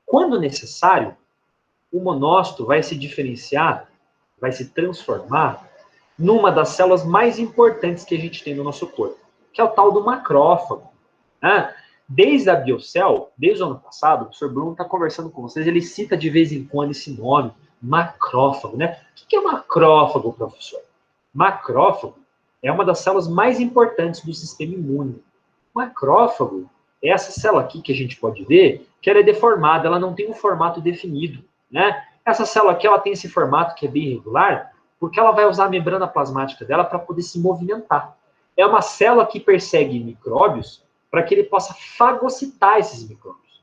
Quando necessário, o monócito vai se diferenciar, vai se transformar numa das células mais importantes que a gente tem no nosso corpo, que é o tal do macrófago. Né? Desde a Biocell, desde o ano passado, o professor Bruno está conversando com vocês, ele cita de vez em quando esse nome, macrófago. Né? O que é macrófago, professor? Macrófago é uma das células mais importantes do sistema imune. O macrófago é essa célula aqui que a gente pode ver, que ela é deformada, ela não tem um formato definido. Né? Essa célula aqui, ela tem esse formato que é bem irregular, porque ela vai usar a membrana plasmática dela para poder se movimentar. É uma célula que persegue micróbios para que ele possa fagocitar esses micróbios.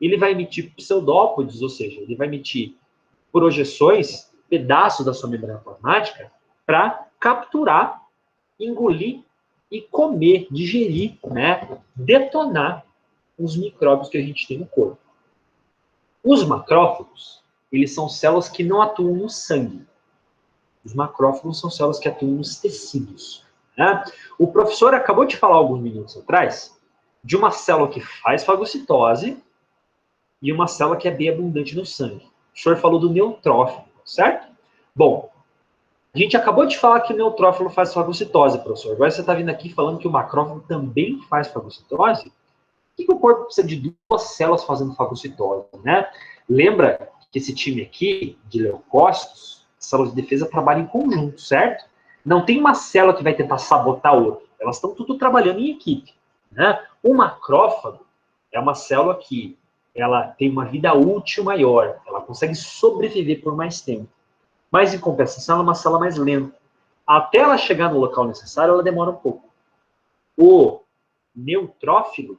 Ele vai emitir pseudópodes, ou seja, ele vai emitir projeções, pedaços da sua membrana plasmática, para capturar, engolir e comer, digerir, né, detonar os micróbios que a gente tem no corpo. Os macrófagos, eles são células que não atuam no sangue. Os macrófagos são células que atuam nos tecidos. Né? O professor acabou de falar alguns minutos atrás de uma célula que faz fagocitose e uma célula que é bem abundante no sangue. O senhor falou do neutrófilo, certo? Bom, a gente acabou de falar que o neutrófilo faz fagocitose, professor. Agora você está vindo aqui falando que o macrófago também faz fagocitose? Por que o corpo precisa de duas células fazendo fagocitose? Né? Lembra que esse time aqui, de leucócitos, células de defesa trabalham em conjunto, certo? Não tem uma célula que vai tentar sabotar a outra. Elas estão tudo trabalhando em equipe. Né? O macrófago é uma célula que ela tem uma vida útil maior. Ela consegue sobreviver por mais tempo. Mas, em compensação, ela é uma célula mais lenta. Até ela chegar no local necessário, ela demora um pouco. O neutrófilo,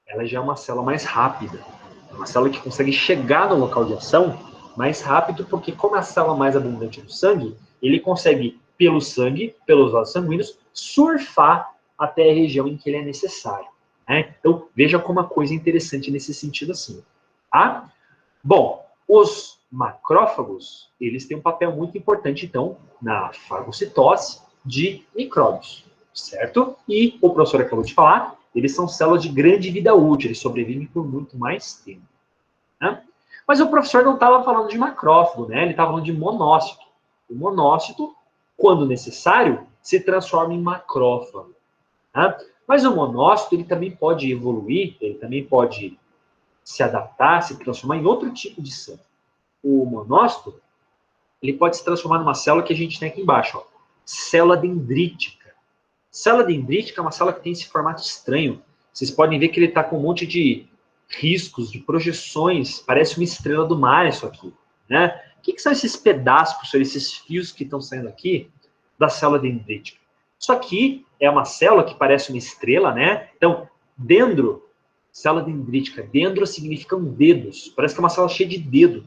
ela já é uma célula mais rápida. É uma célula que consegue chegar no local de ação mais rápido, porque como é a célula mais abundante do sangue, ele consegue, pelo sangue, pelos vasos sanguíneos, surfar até a região em que ele é necessário. Né? Então, veja como uma coisa interessante nesse sentido assim. Tá? Bom, os macrófagos, eles têm um papel muito importante, então, na fagocitose de micróbios, certo? E o professor acabou de falar, eles são células de grande vida útil, eles sobrevivem por muito mais tempo. Né? Mas o professor não estava falando de macrófago, né? Ele estava falando de monócito. O monócito, quando necessário, se transforma em macrófago. Né? Mas o monócito, ele também pode evoluir, ele também pode se adaptar, se transformar em outro tipo de célula. O monócito, ele pode se transformar numa célula que a gente tem aqui embaixo, ó, célula dendrítica. Célula dendrítica é uma célula que tem esse formato estranho. Vocês podem ver que ele está com um monte de riscos, de projeções, parece uma estrela do mar isso aqui. Né? O que são esses pedaços, professor, esses fios que estão saindo aqui da célula dendrítica? Isso aqui é uma célula que parece uma estrela, né? Então, dendro, célula dendrítica, dendro significam dedos, parece que é uma célula cheia de dedo.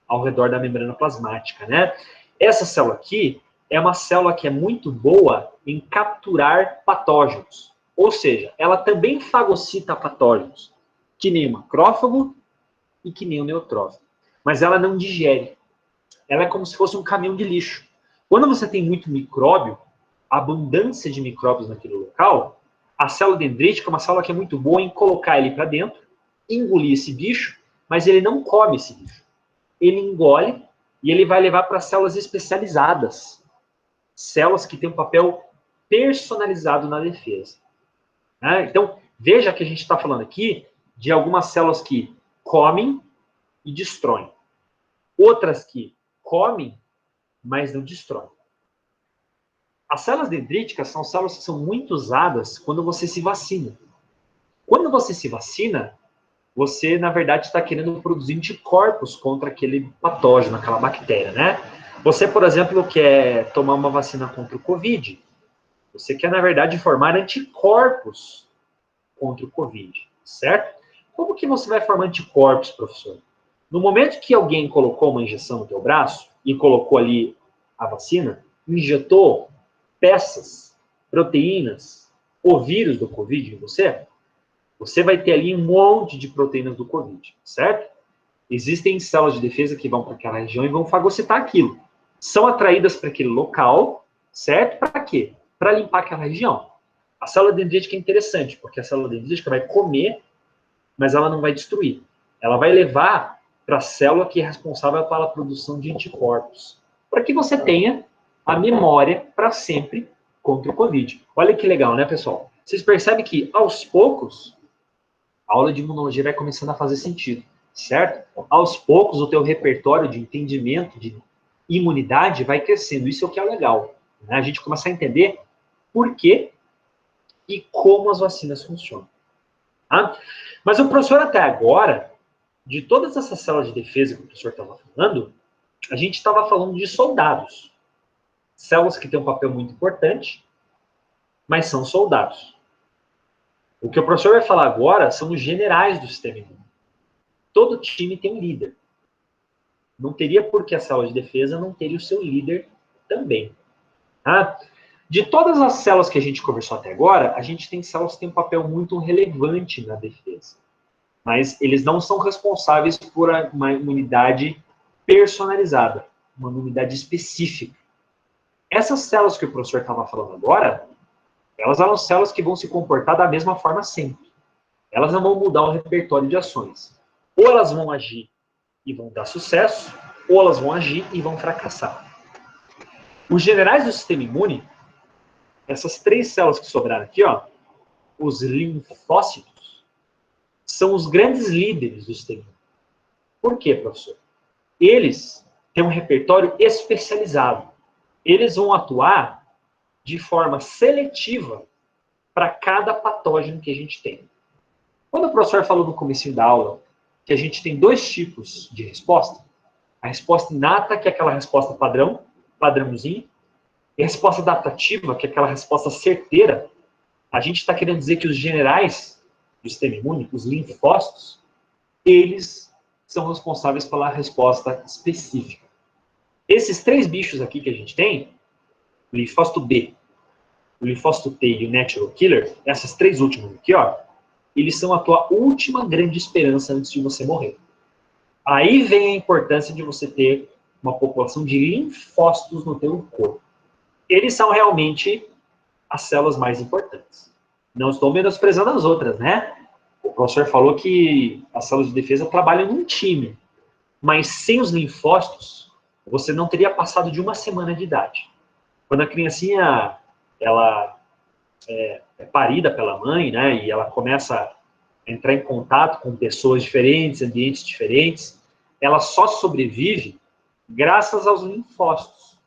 ao redor da membrana plasmática, né? Essa célula aqui é uma célula que é muito boa em capturar patógenos. Ou seja, ela também fagocita patógenos, que nem o macrófago e que nem o neutrófilo. Mas ela não digere. Ela é como se fosse um caminhão de lixo. Quando você tem muito micróbio, abundância de micróbios naquele local, a célula dendrítica é uma célula que é muito boa em colocar ele para dentro, engolir esse bicho, mas ele não come esse bicho. Ele engole e ele vai levar para células especializadas. Células que têm um papel personalizado na defesa. Então, veja que a gente está falando aqui de algumas células que comem e destroem. Outras que comem, mas não destroem. As células dendríticas são células que são muito usadas quando você se vacina. Quando você se vacina, você, na verdade, está querendo produzir anticorpos contra aquele patógeno, aquela bactéria, né? Você, por exemplo, quer tomar uma vacina contra o Covid. Você quer, na verdade, formar anticorpos contra o Covid, certo? Como que você vai formar anticorpos, professor? No momento que alguém colocou uma injeção no teu braço e colocou ali a vacina, injetou peças, proteínas, ou vírus do Covid em você, você vai ter ali um monte de proteínas do Covid, certo? Existem células de defesa que vão para aquela região e vão fagocitar aquilo. São atraídas para aquele local, certo? Para quê? Para limpar aquela região. A célula dendrítica é interessante, porque a célula dendrítica vai comer, mas ela não vai destruir. Ela vai levar para a célula que é responsável pela produção de anticorpos, para que você tenha a memória para sempre contra o Covid. Olha que legal, né, pessoal? Vocês percebem que, aos poucos, a aula de imunologia vai começando a fazer sentido, certo? Aos poucos, o teu repertório de entendimento, de imunidade, vai crescendo. Isso é o que é legal, né? A gente começa a entender por quê e como as vacinas funcionam. Tá? Mas o professor, até agora, de todas essas células de defesa que o professor estava falando, a gente estava falando de soldados. Células que têm um papel muito importante, mas são soldados. O que o professor vai falar agora são os generais do sistema imune. Todo time tem um líder. Não teria por que a célula de defesa não ter o seu líder também. Tá? De todas as células que a gente conversou até agora, a gente tem células que têm um papel muito relevante na defesa. Mas eles não são responsáveis por uma imunidade personalizada, uma imunidade específica. Essas células que o professor estava falando agora, elas são células que vão se comportar da mesma forma sempre. Elas não vão mudar o repertório de ações. Ou elas vão agir e vão dar sucesso, ou elas vão agir e vão fracassar. Os generais do sistema imune, essas 3 células que sobraram aqui, ó, os linfócitos, são os grandes líderes do sistema imune. Por quê, professor? Eles têm um repertório especializado. Eles vão atuar de forma seletiva para cada patógeno que a gente tem. Quando o professor falou no começo da aula que a gente tem 2 tipos de resposta, a resposta inata, que é aquela resposta padrão, padrãozinho, e a resposta adaptativa, que é aquela resposta certeira, a gente está querendo dizer que os generais do sistema imune, os linfócitos, eles são responsáveis pela resposta específica. Esses 3 bichos aqui que a gente tem, o linfócito B, o linfócito T e o natural killer, essas 3 últimas aqui, ó, eles são a tua última grande esperança antes de você morrer. Aí vem a importância de você ter uma população de linfócitos no teu corpo. Eles são realmente as células mais importantes. Não estou menosprezando as outras, né? O professor falou que as células de defesa trabalham num time. Mas sem os linfócitos, você não teria passado de 1 semana de idade. Quando a criancinha ela é parida pela mãe, né, e ela começa a entrar em contato com pessoas diferentes, ambientes diferentes, ela só sobrevive graças aos linfócitos.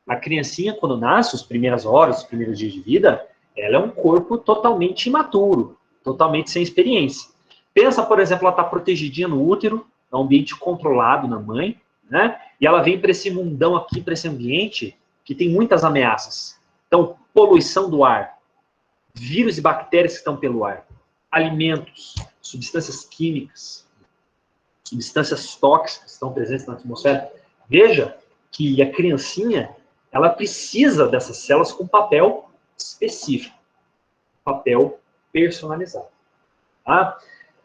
A criancinha, quando nasce, as primeiras horas, os primeiros dias de vida, ela é um corpo totalmente imaturo, totalmente sem experiência. Pensa, por exemplo, ela está protegidinha no útero, é um ambiente controlado na mãe, né, e ela vem para esse mundão aqui, para esse ambiente que tem muitas ameaças. Então, poluição do ar, vírus e bactérias que estão pelo ar, alimentos, substâncias químicas, substâncias tóxicas que estão presentes na atmosfera. Veja que a criancinha, ela precisa dessas células com papel específico, papel personalizado. Tá?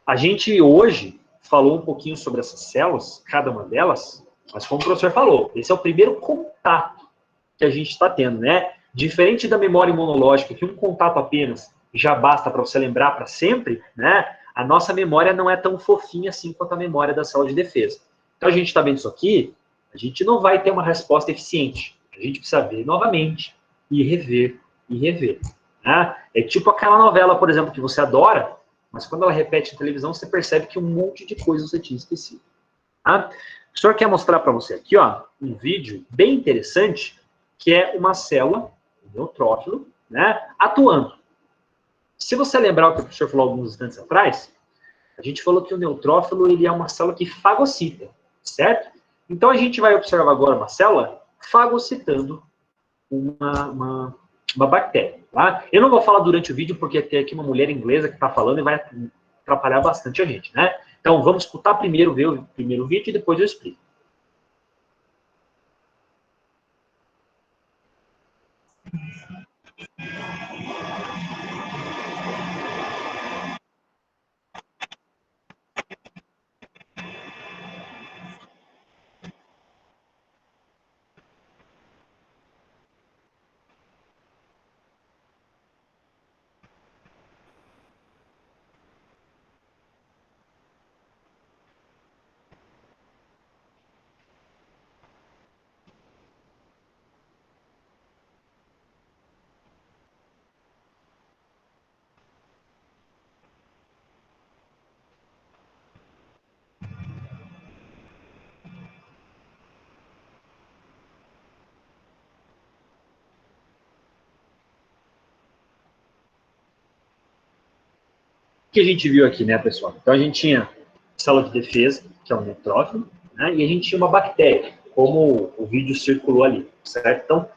A gente hoje falou um pouquinho sobre essas células, cada uma delas, mas como o professor falou, esse é o primeiro contato que a gente está tendo, né? Diferente da memória imunológica, que um contato apenas já basta para você lembrar para sempre, né? A nossa memória não é tão fofinha assim quanto a memória da célula de defesa. Então a gente está vendo isso aqui, a gente não vai ter uma resposta eficiente. A gente precisa ver novamente e rever e rever. Né? É tipo aquela novela, por exemplo, que você adora, mas quando ela repete na televisão, você percebe que um monte de coisa você tinha esquecido. Tá? O senhor quer mostrar para você aqui, ó, um vídeo bem interessante, que é uma célula, um neutrófilo, né, atuando. Se você lembrar o que o professor falou alguns instantes atrás, a gente falou que o neutrófilo ele é uma célula que fagocita, certo? Então a gente vai observar agora uma célula fagocitando uma bactéria. Tá? Eu não vou falar durante o vídeo, porque tem aqui uma mulher inglesa que está falando e vai atrapalhar bastante a gente, né? Então vamos escutar primeiro, ver o primeiro vídeo e depois eu explico. O que a gente viu aqui, né, pessoal? Então a gente tinha célula de defesa, que é um neutrófilo, né, e a gente tinha uma bactéria, como o vídeo circulou ali, certo? Então,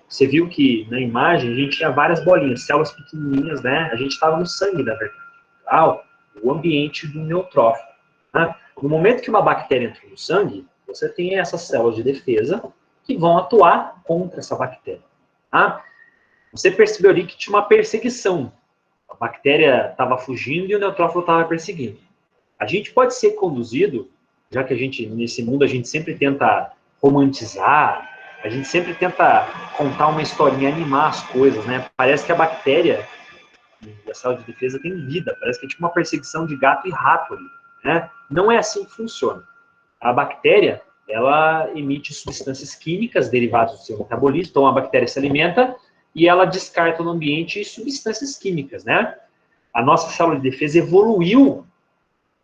você viu que na imagem a gente tinha várias bolinhas, células pequenininhas, né? A gente estava no sangue, na verdade, tá? O ambiente do neutrófilo. Né? No momento que uma bactéria entra no sangue, você tem essas células de defesa que vão atuar contra essa bactéria. Tá? Você percebeu ali que tinha uma perseguição. A bactéria estava fugindo e o neutrófilo estava perseguindo. A gente pode ser conduzido, já que nesse mundo, a gente sempre tenta romantizar, a gente sempre tenta contar uma historinha, animar as coisas, né? Parece que a bactéria e a célula de defesa tem vida, parece que é tipo uma perseguição de gato e rato ali, né? Não é assim que funciona. A bactéria, ela emite substâncias químicas derivadas do seu metabolismo, então a bactéria se alimenta e ela descarta no ambiente substâncias químicas, né? A nossa célula de defesa evoluiu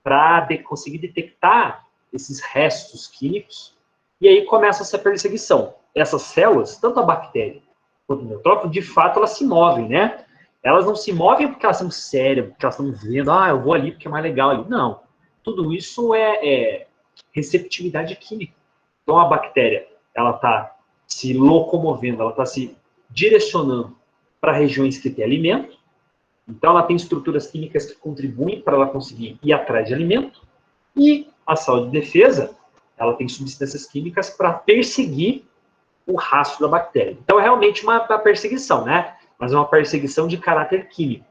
para conseguir detectar esses restos químicos e aí começa essa perseguição. Essas células, tanto a bactéria quanto o neutrófilo, de fato, elas se movem, né? Elas não se movem porque elas têm um cérebro, porque elas estão vendo, eu vou ali porque é mais legal ali. Não. Tudo isso é receptividade química. Então, a bactéria, ela está se locomovendo, ela está se direcionando para regiões que têm alimento. Então, ela tem estruturas químicas que contribuem para ela conseguir ir atrás de alimento. E a célula de defesa, ela tem substâncias químicas para perseguir o rastro da bactéria. Então, é realmente uma perseguição, né? Mas é uma perseguição de caráter químico,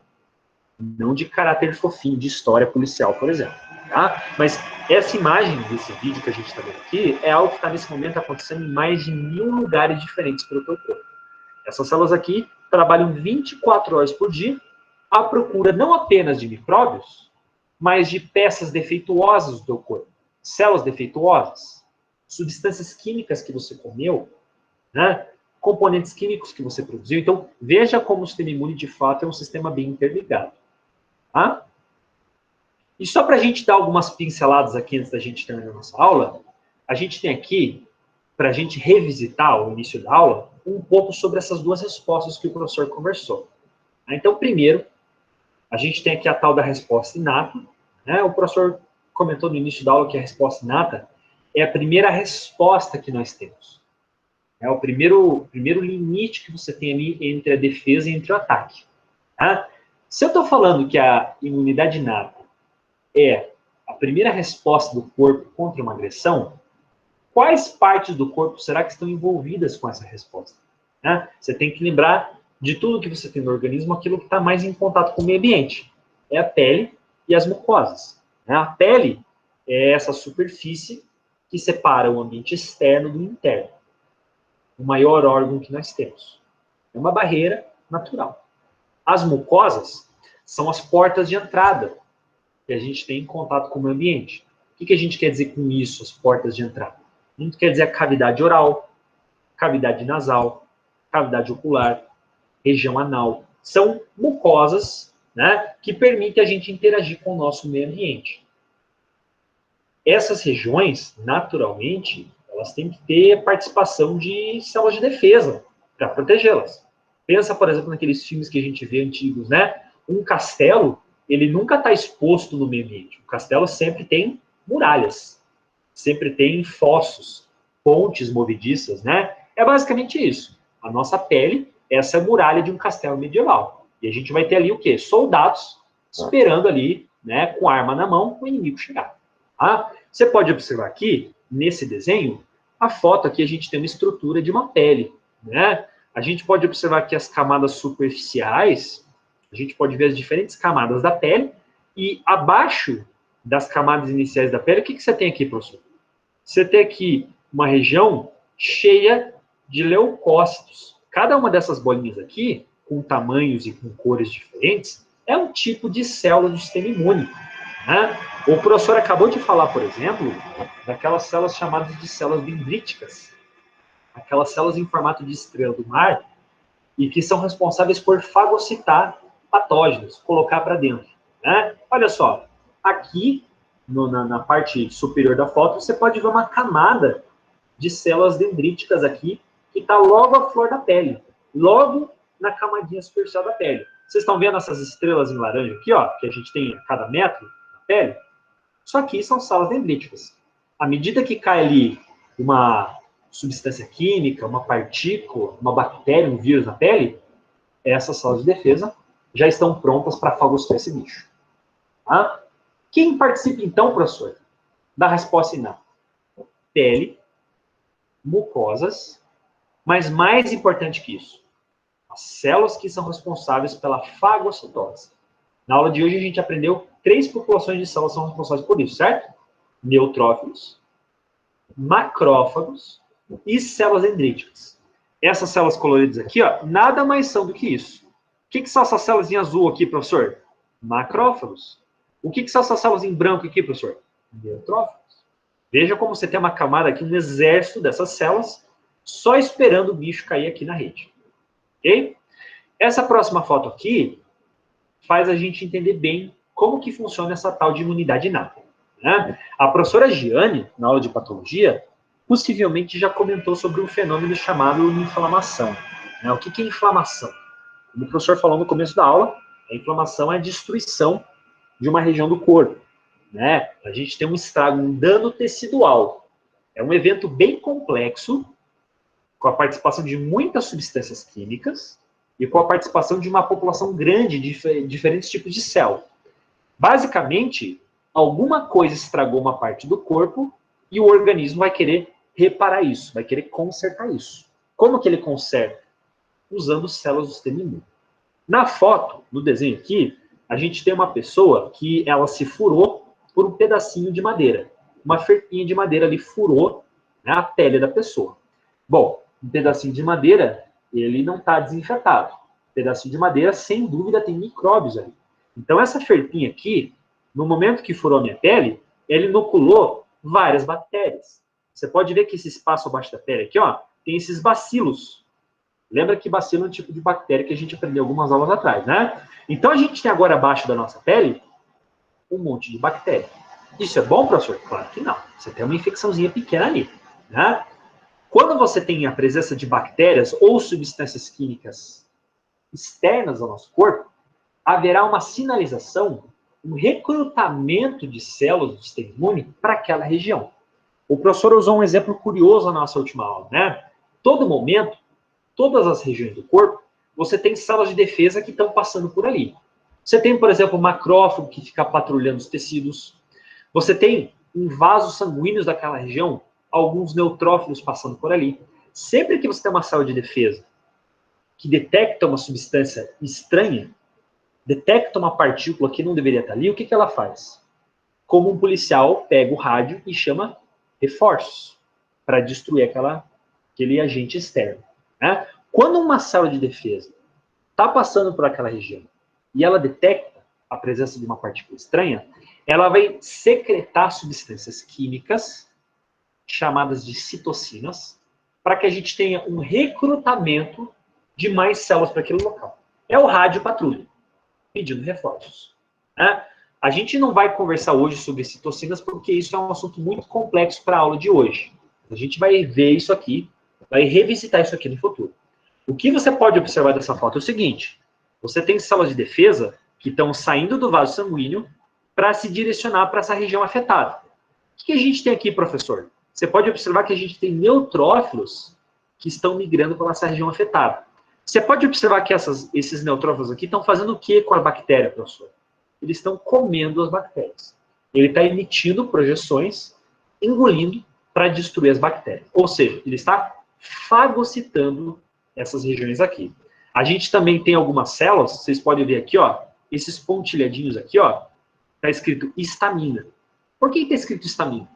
não de caráter fofinho, de história policial, por exemplo. Tá? Mas essa imagem desse vídeo que a gente está vendo aqui é algo que está nesse momento acontecendo em mais de 1000 lugares diferentes pelo teu corpo. Essas células aqui trabalham 24 horas por dia à procura não apenas de micróbios, mas de peças defeituosas do teu corpo. Células defeituosas, substâncias químicas que você comeu, né? Componentes químicos que você produziu. Então, veja como o sistema imune, de fato, é um sistema bem interligado. Tá? E só para a gente dar algumas pinceladas aqui antes da gente terminar a nossa aula, a gente tem aqui, para a gente revisitar o início da aula, um pouco sobre essas duas respostas que o professor conversou. Então, primeiro, a gente tem aqui a tal da resposta inata. Né? O professor comentou no início da aula que a resposta inata é a primeira resposta que nós temos. É o primeiro limite que você tem ali entre a defesa e entre o ataque. Tá? Se eu estou falando que a imunidade inata é a primeira resposta do corpo contra uma agressão, quais partes do corpo será que estão envolvidas com essa resposta? Né? Você tem que lembrar de tudo que você tem no organismo, aquilo que está mais em contato com o meio ambiente. É a pele e as mucosas. Né? A pele é essa superfície que separa o ambiente externo do interno. O maior órgão que nós temos. É uma barreira natural. As mucosas são as portas de entrada que a gente tem em contato com o meio ambiente. O que a gente quer dizer com isso, as portas de entrada? A gente quer dizer a cavidade oral, cavidade nasal, cavidade ocular, região anal. São mucosas, né, que permitem a gente interagir com o nosso meio ambiente. Essas regiões, naturalmente, elas têm que ter participação de células de defesa para protegê-las. Pensa, por exemplo, naqueles filmes que a gente vê antigos, né? Um castelo, ele nunca está exposto no meio ambiente. O castelo sempre tem muralhas, sempre tem fossos, pontes movediças, né? É basicamente isso. A nossa pele é essa muralha de um castelo medieval. E a gente vai ter ali o quê? Soldados esperando ali, né, com arma na mão, o inimigo chegar. Tá? Você pode observar aqui, nesse desenho, a foto aqui a gente tem uma estrutura de uma pele, né? A gente pode observar aqui as camadas superficiais, a gente pode ver as diferentes camadas da pele, e abaixo das camadas iniciais da pele, o que você tem aqui, professor? Você tem aqui uma região cheia de leucócitos. Cada uma dessas bolinhas aqui, com tamanhos e com cores diferentes, é um tipo de célula do sistema imune. Né? O professor acabou de falar, por exemplo, daquelas células chamadas de células dendríticas. Aquelas células em formato de estrela do mar e que são responsáveis por fagocitar patógenos, colocar para dentro. Né? Olha só, aqui na parte superior da foto, você pode ver uma camada de células dendríticas aqui, que está logo à flor da pele, logo na camadinha superficial da pele. Vocês estão vendo essas estrelas em laranja aqui, ó, que a gente tem a cada metro na pele? Isso aqui são células dendríticas. À medida que cai ali uma substância química, uma partícula, uma bactéria, um vírus na pele, essas células de defesa já estão prontas para fagocitar esse bicho. Tá? Quem participa, então, professor, da resposta inata? Pele, mucosas, mas mais importante que isso, as células que são responsáveis pela fagocitose. Na aula de hoje a gente aprendeu 3 populações de células que são responsáveis por isso, certo? Neutrófilos, macrófagos e células dendríticas. Essas células coloridas aqui, ó, nada mais são do que isso. O que são essas células em azul aqui, professor? Macrófagos. O que são essas células em branco aqui, professor? Neutrófilos. Veja como você tem uma camada aqui, um exército dessas células, só esperando o bicho cair aqui na rede. Ok? Essa próxima foto aqui faz a gente entender bem como que funciona essa tal de imunidade inata. Né? A professora Giane, na aula de patologia, possivelmente já comentou sobre um fenômeno chamado inflamação. Né? O que é inflamação? Como o professor falou no começo da aula, a inflamação é a destruição de uma região do corpo. Né? A gente tem um estrago, um dano tecidual. É um evento bem complexo, com a participação de muitas substâncias químicas e com a participação de uma população grande de diferentes tipos de célula. Basicamente, alguma coisa estragou uma parte do corpo e o organismo vai querer reparar isso, vai querer consertar isso. Como que ele conserta? Usando células do sistema imune. Na foto, no desenho aqui, a gente tem uma pessoa que ela se furou por um pedacinho de madeira. Uma ferpinha de madeira ali furou, né, a pele da pessoa. Bom, um pedacinho de madeira, ele não está desinfetado. Um pedacinho de madeira, sem dúvida, tem micróbios ali. Então, essa ferpinha aqui, no momento que furou a minha pele, ele inoculou várias bactérias. Você pode ver que esse espaço abaixo da pele aqui, ó, tem esses bacilos. Lembra que bacilo é um tipo de bactéria que a gente aprendeu algumas aulas atrás, né? Então, a gente tem agora abaixo da nossa pele um monte de bactéria. Isso é bom, professor? Claro que não. Você tem uma infecçãozinha pequena ali, né? Quando você tem a presença de bactérias ou substâncias químicas externas ao nosso corpo, haverá uma sinalização, um recrutamento de células do sistema imune para aquela região. O professor usou um exemplo curioso na nossa última aula, né? Todo momento, todas as regiões do corpo, você tem células de defesa que estão passando por ali. Você tem, por exemplo, o macrófago que fica patrulhando os tecidos. Você tem em vasos sanguíneos daquela região alguns neutrófilos passando por ali. Sempre que você tem uma célula de defesa que detecta uma substância estranha, detecta uma partícula que não deveria estar ali, o que ela faz? Como um policial pega o rádio e chama reforços para destruir aquele agente externo. Né? Quando uma célula de defesa está passando por aquela região e ela detecta a presença de uma partícula estranha, ela vai secretar substâncias químicas chamadas de citocinas para que a gente tenha um recrutamento de mais células para aquele local. É o rádio patrulha, pedindo reforços. Né? A gente não vai conversar hoje sobre citocinas porque isso é um assunto muito complexo para a aula de hoje. A gente vai ver isso aqui, vai revisitar isso aqui no futuro. O que você pode observar dessa foto é o seguinte: você tem células de defesa que estão saindo do vaso sanguíneo para se direcionar para essa região afetada. O que a gente tem aqui, professor? Você pode observar que a gente tem neutrófilos que estão migrando para essa região afetada. Você pode observar que esses neutrófilos aqui estão fazendo o que com a bactéria, professor? Eles estão comendo as bactérias. Ele está emitindo projeções, engolindo para destruir as bactérias. Ou seja, ele está fagocitando essas regiões aqui. A gente também tem algumas células, vocês podem ver aqui, ó, esses pontilhadinhos aqui, ó, está escrito histamina. Por que está escrito histamina?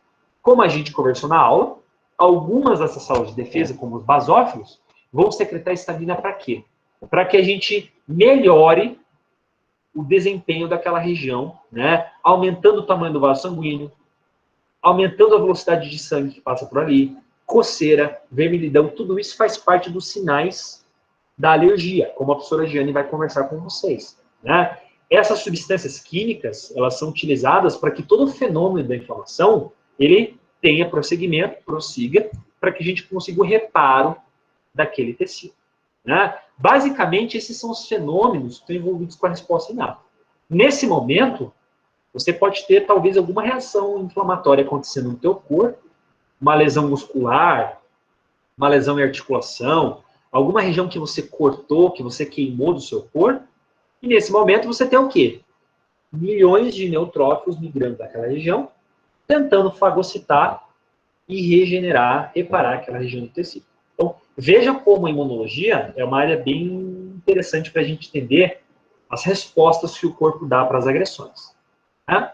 Como a gente conversou na aula, algumas dessas células de defesa, como os basófilos, vão secretar histamina para quê? Para que a gente melhore o desempenho daquela região, né? Aumentando o tamanho do vaso sanguíneo, aumentando a velocidade de sangue que passa por ali, coceira, vermelhidão, tudo isso faz parte dos sinais da alergia, como a professora Giane vai conversar com vocês. Né? Essas substâncias químicas, elas são utilizadas para que todo o fenômeno da inflamação, ele tenha prosseguimento, prossiga, para que a gente consiga o reparo daquele tecido. Né? Basicamente, esses são os fenômenos que estão envolvidos com a resposta inata. Nesse momento, você pode ter, talvez, alguma reação inflamatória acontecendo no teu corpo, uma lesão muscular, uma lesão em articulação, alguma região que você cortou, que você queimou do seu corpo, e nesse momento você tem o quê? Milhões de neutrófilos migrando daquela região, tentando fagocitar e regenerar, reparar aquela região do tecido. Então, veja como a imunologia é uma área bem interessante para a gente entender as respostas que o corpo dá para as agressões. Né?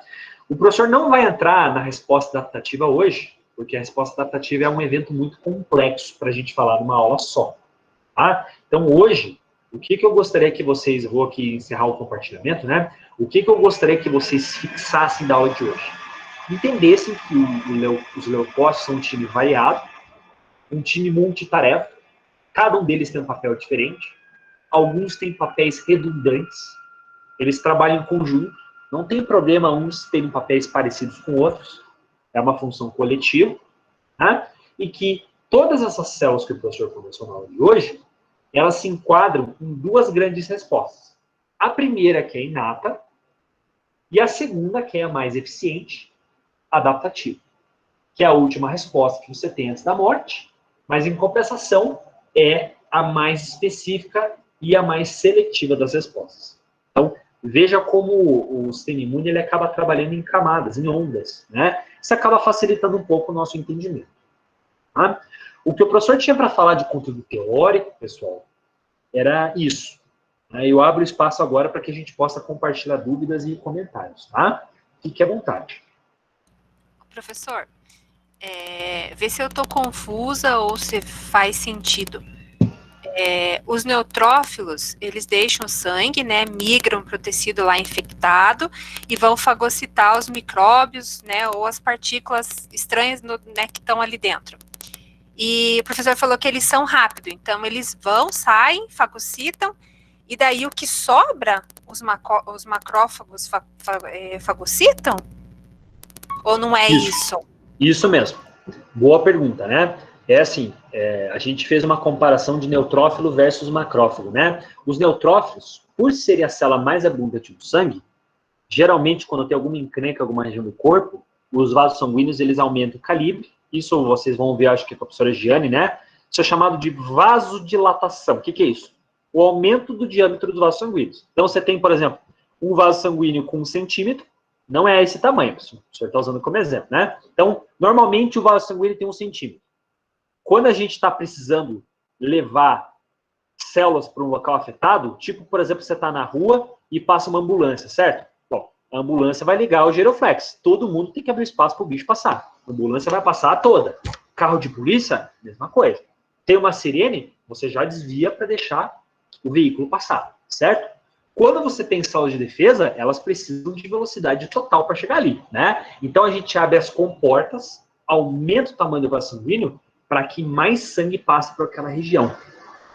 O professor não vai entrar na resposta adaptativa hoje, porque a resposta adaptativa é um evento muito complexo para a gente falar numa aula só. Tá? Então, hoje, o que eu gostaria que vocês, vou aqui encerrar o compartilhamento, né? O que eu gostaria que vocês fixassem da aula de hoje? Entendessem que os leucócitos são um time variado, um time multitarefa, cada um deles tem um papel diferente, alguns têm papéis redundantes, eles trabalham em conjunto, não tem problema uns terem papéis parecidos com outros, é uma função coletiva, né? E que todas essas células que o professor conversou na aula de hoje, elas se enquadram em duas grandes respostas. A primeira, que é inata, e a segunda, que é a mais eficiente, adaptativa, que é a última resposta que você tem antes da morte, mas em compensação é a mais específica e a mais seletiva das respostas. Então, veja como o sistema imune ele acaba trabalhando em camadas, em ondas, né? Isso acaba facilitando um pouco o nosso entendimento. Tá? O que o professor tinha para falar de conteúdo teórico, pessoal, era isso. Eu abro espaço agora para que a gente possa compartilhar dúvidas e comentários, tá? Fique à vontade.
Professor, vê se eu estou confusa ou se faz sentido. Os neutrófilos, eles deixam o sangue, né, migram para o tecido lá infectado e vão fagocitar os micróbios, né, ou as partículas estranhas, né, que estão ali dentro. E o professor falou que eles são rápidos, então eles vão, saem, fagocitam, e daí o que sobra, os macrófagos fagocitam? Ou não é isso?
Isso mesmo. Boa pergunta, né? É assim, a gente fez uma comparação de neutrófilo versus macrófago, né? Os neutrófilos, por serem a célula mais abundante do sangue, geralmente quando tem alguma encrenca, alguma região do corpo, os vasos sanguíneos, eles aumentam o calibre. Isso vocês vão ver, acho que com a professora Giane, né? Isso é chamado de vasodilatação. O que é isso? O aumento do diâmetro dos vasos sanguíneos. Então, você tem, por exemplo, um vaso sanguíneo com 1 centímetro, Não é esse tamanho, o senhor está usando como exemplo, né? Então, normalmente o vaso sanguíneo tem 1 centímetro. Quando a gente está precisando levar células para um local afetado, tipo, por exemplo, você está na rua e passa uma ambulância, certo? Bom, a ambulância vai ligar o giroflex. Todo mundo tem que abrir espaço para o bicho passar. A ambulância vai passar toda. Carro de polícia, mesma coisa. Tem uma sirene, você já desvia para deixar o veículo passar, certo? Quando você tem células de defesa, elas precisam de velocidade total para chegar ali, né? Então a gente abre as comportas, aumenta o tamanho do vaso sanguíneo para que mais sangue passe por aquela região,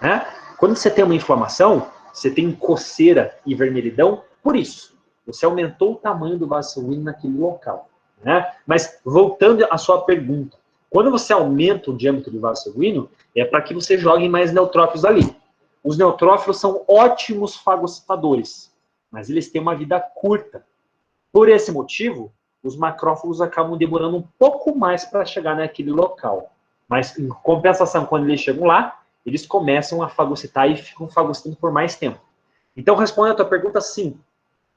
né? Quando você tem uma inflamação, você tem coceira e vermelhidão, por isso. Você aumentou o tamanho do vaso sanguíneo naquele local, né? Mas voltando à sua pergunta, quando você aumenta o diâmetro do vaso sanguíneo, é para que você jogue mais neutrófilos ali. Os neutrófilos são ótimos fagocitadores, mas eles têm uma vida curta. Por esse motivo, os macrófagos acabam demorando um pouco mais para chegar naquele local. Mas, em compensação, quando eles chegam lá, eles começam a fagocitar e ficam fagocitando por mais tempo. Então, respondendo a tua pergunta, sim.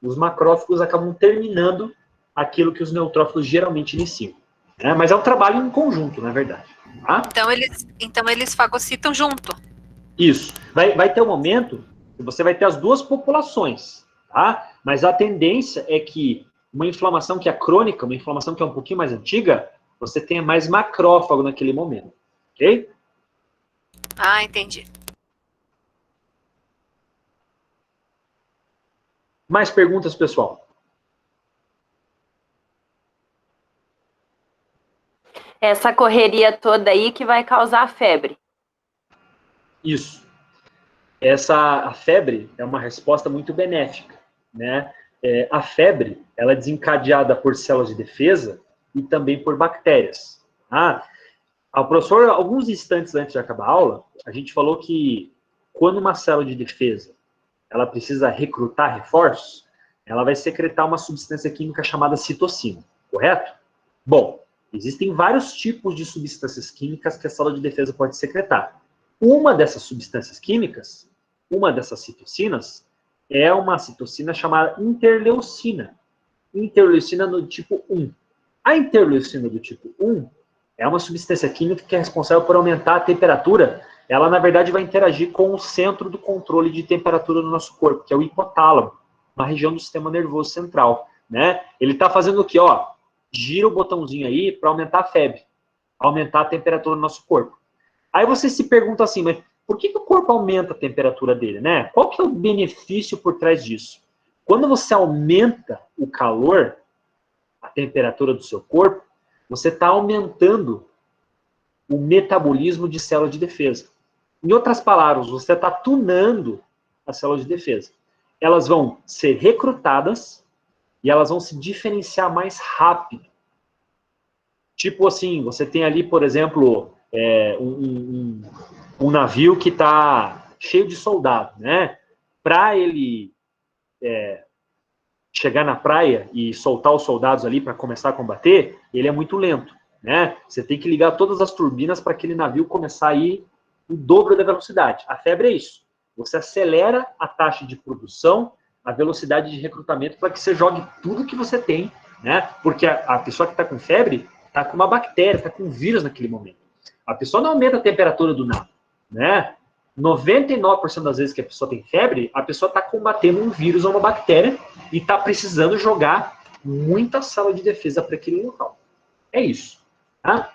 Os macrófagos acabam terminando aquilo que os neutrófilos geralmente iniciam. Né? Mas é um trabalho em conjunto, na verdade. Tá?
Então eles fagocitam junto.
Isso. Vai ter um momento que você vai ter as duas populações, tá? Mas a tendência é que uma inflamação que é crônica, uma inflamação que é um pouquinho mais antiga, você tenha mais macrófago naquele momento, ok?
Ah, entendi.
Mais perguntas, pessoal?
Essa correria toda aí que vai causar febre.
Isso. A febre é uma resposta muito benéfica, né? A febre, ela é desencadeada por células de defesa e também por bactérias. O professor, alguns instantes antes de acabar a aula, a gente falou que quando uma célula de defesa ela precisa recrutar reforços, ela vai secretar uma substância química chamada citocina, correto? Bom, existem vários tipos de substâncias químicas que a célula de defesa pode secretar. Uma dessas substâncias químicas, uma dessas citocinas, é uma citocina chamada interleucina. Interleucina do tipo 1. A interleucina do tipo 1 é uma substância química que é responsável por aumentar a temperatura. Ela, na verdade, vai interagir com o centro do controle de temperatura do nosso corpo, que é o hipotálamo, uma região do sistema nervoso central. Né? Ele está fazendo o quê? Gira o botãozinho aí para aumentar a febre, aumentar a temperatura do nosso corpo. Aí você se pergunta assim, mas por que o corpo aumenta a temperatura dele, né? Qual que é o benefício por trás disso? Quando você aumenta o calor, a temperatura do seu corpo, você está aumentando o metabolismo de célula de defesa. Em outras palavras, você está tunando a célula de defesa. Elas vão ser recrutadas e elas vão se diferenciar mais rápido. Tipo assim, você tem ali, por exemplo, um navio que está cheio de soldado, né? Para ele chegar na praia e soltar os soldados ali para começar a combater, ele é muito lento, né? Você tem que ligar todas as turbinas para aquele navio começar a ir o dobro da velocidade. A febre é isso. Você acelera a taxa de produção, a velocidade de recrutamento para que você jogue tudo que você tem, né? Porque a pessoa que está com febre está com uma bactéria, está com um vírus naquele momento. A pessoa não aumenta a temperatura do nada, né? 99% das vezes que a pessoa tem febre, a pessoa está combatendo um vírus ou uma bactéria e está precisando jogar muita célula de defesa para aquele local. É isso. Tá?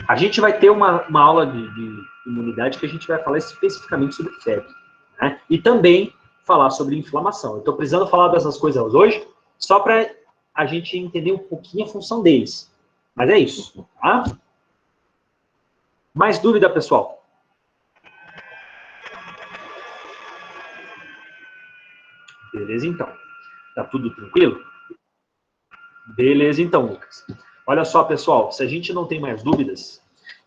A gente vai ter uma aula de imunidade que a gente vai falar especificamente sobre febre. Né? E também falar sobre inflamação. Eu estou precisando falar dessas coisas hoje, só para a gente entender um pouquinho a função deles. Mas é isso. Tá? Mais dúvida, pessoal? Beleza, então. Tá tudo tranquilo? Beleza, então, Lucas. Olha só, pessoal, se a gente não tem mais dúvidas,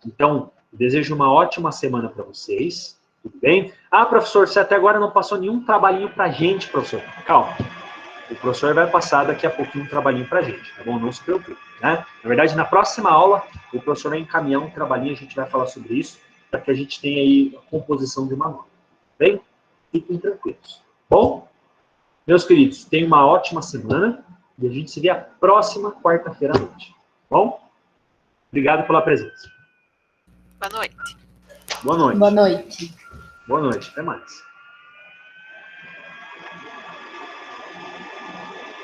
então, desejo uma ótima semana para vocês. Tudo bem? Professor, você até agora não passou nenhum trabalhinho para a gente, professor. Calma. O professor vai passar daqui a pouquinho um trabalhinho para a gente, tá bom? Não se preocupe, né? Na verdade, na próxima aula, o professor vai encaminhar um trabalhinho, a gente vai falar sobre isso, para que a gente tenha aí a composição de uma nota. Bem? Fiquem tranquilos. Bom? Meus queridos, tenham uma ótima semana e a gente se vê a próxima quarta-feira à noite. Bom? Obrigado pela presença.
Boa noite.
Boa noite.
Boa noite.
Boa noite. Até mais.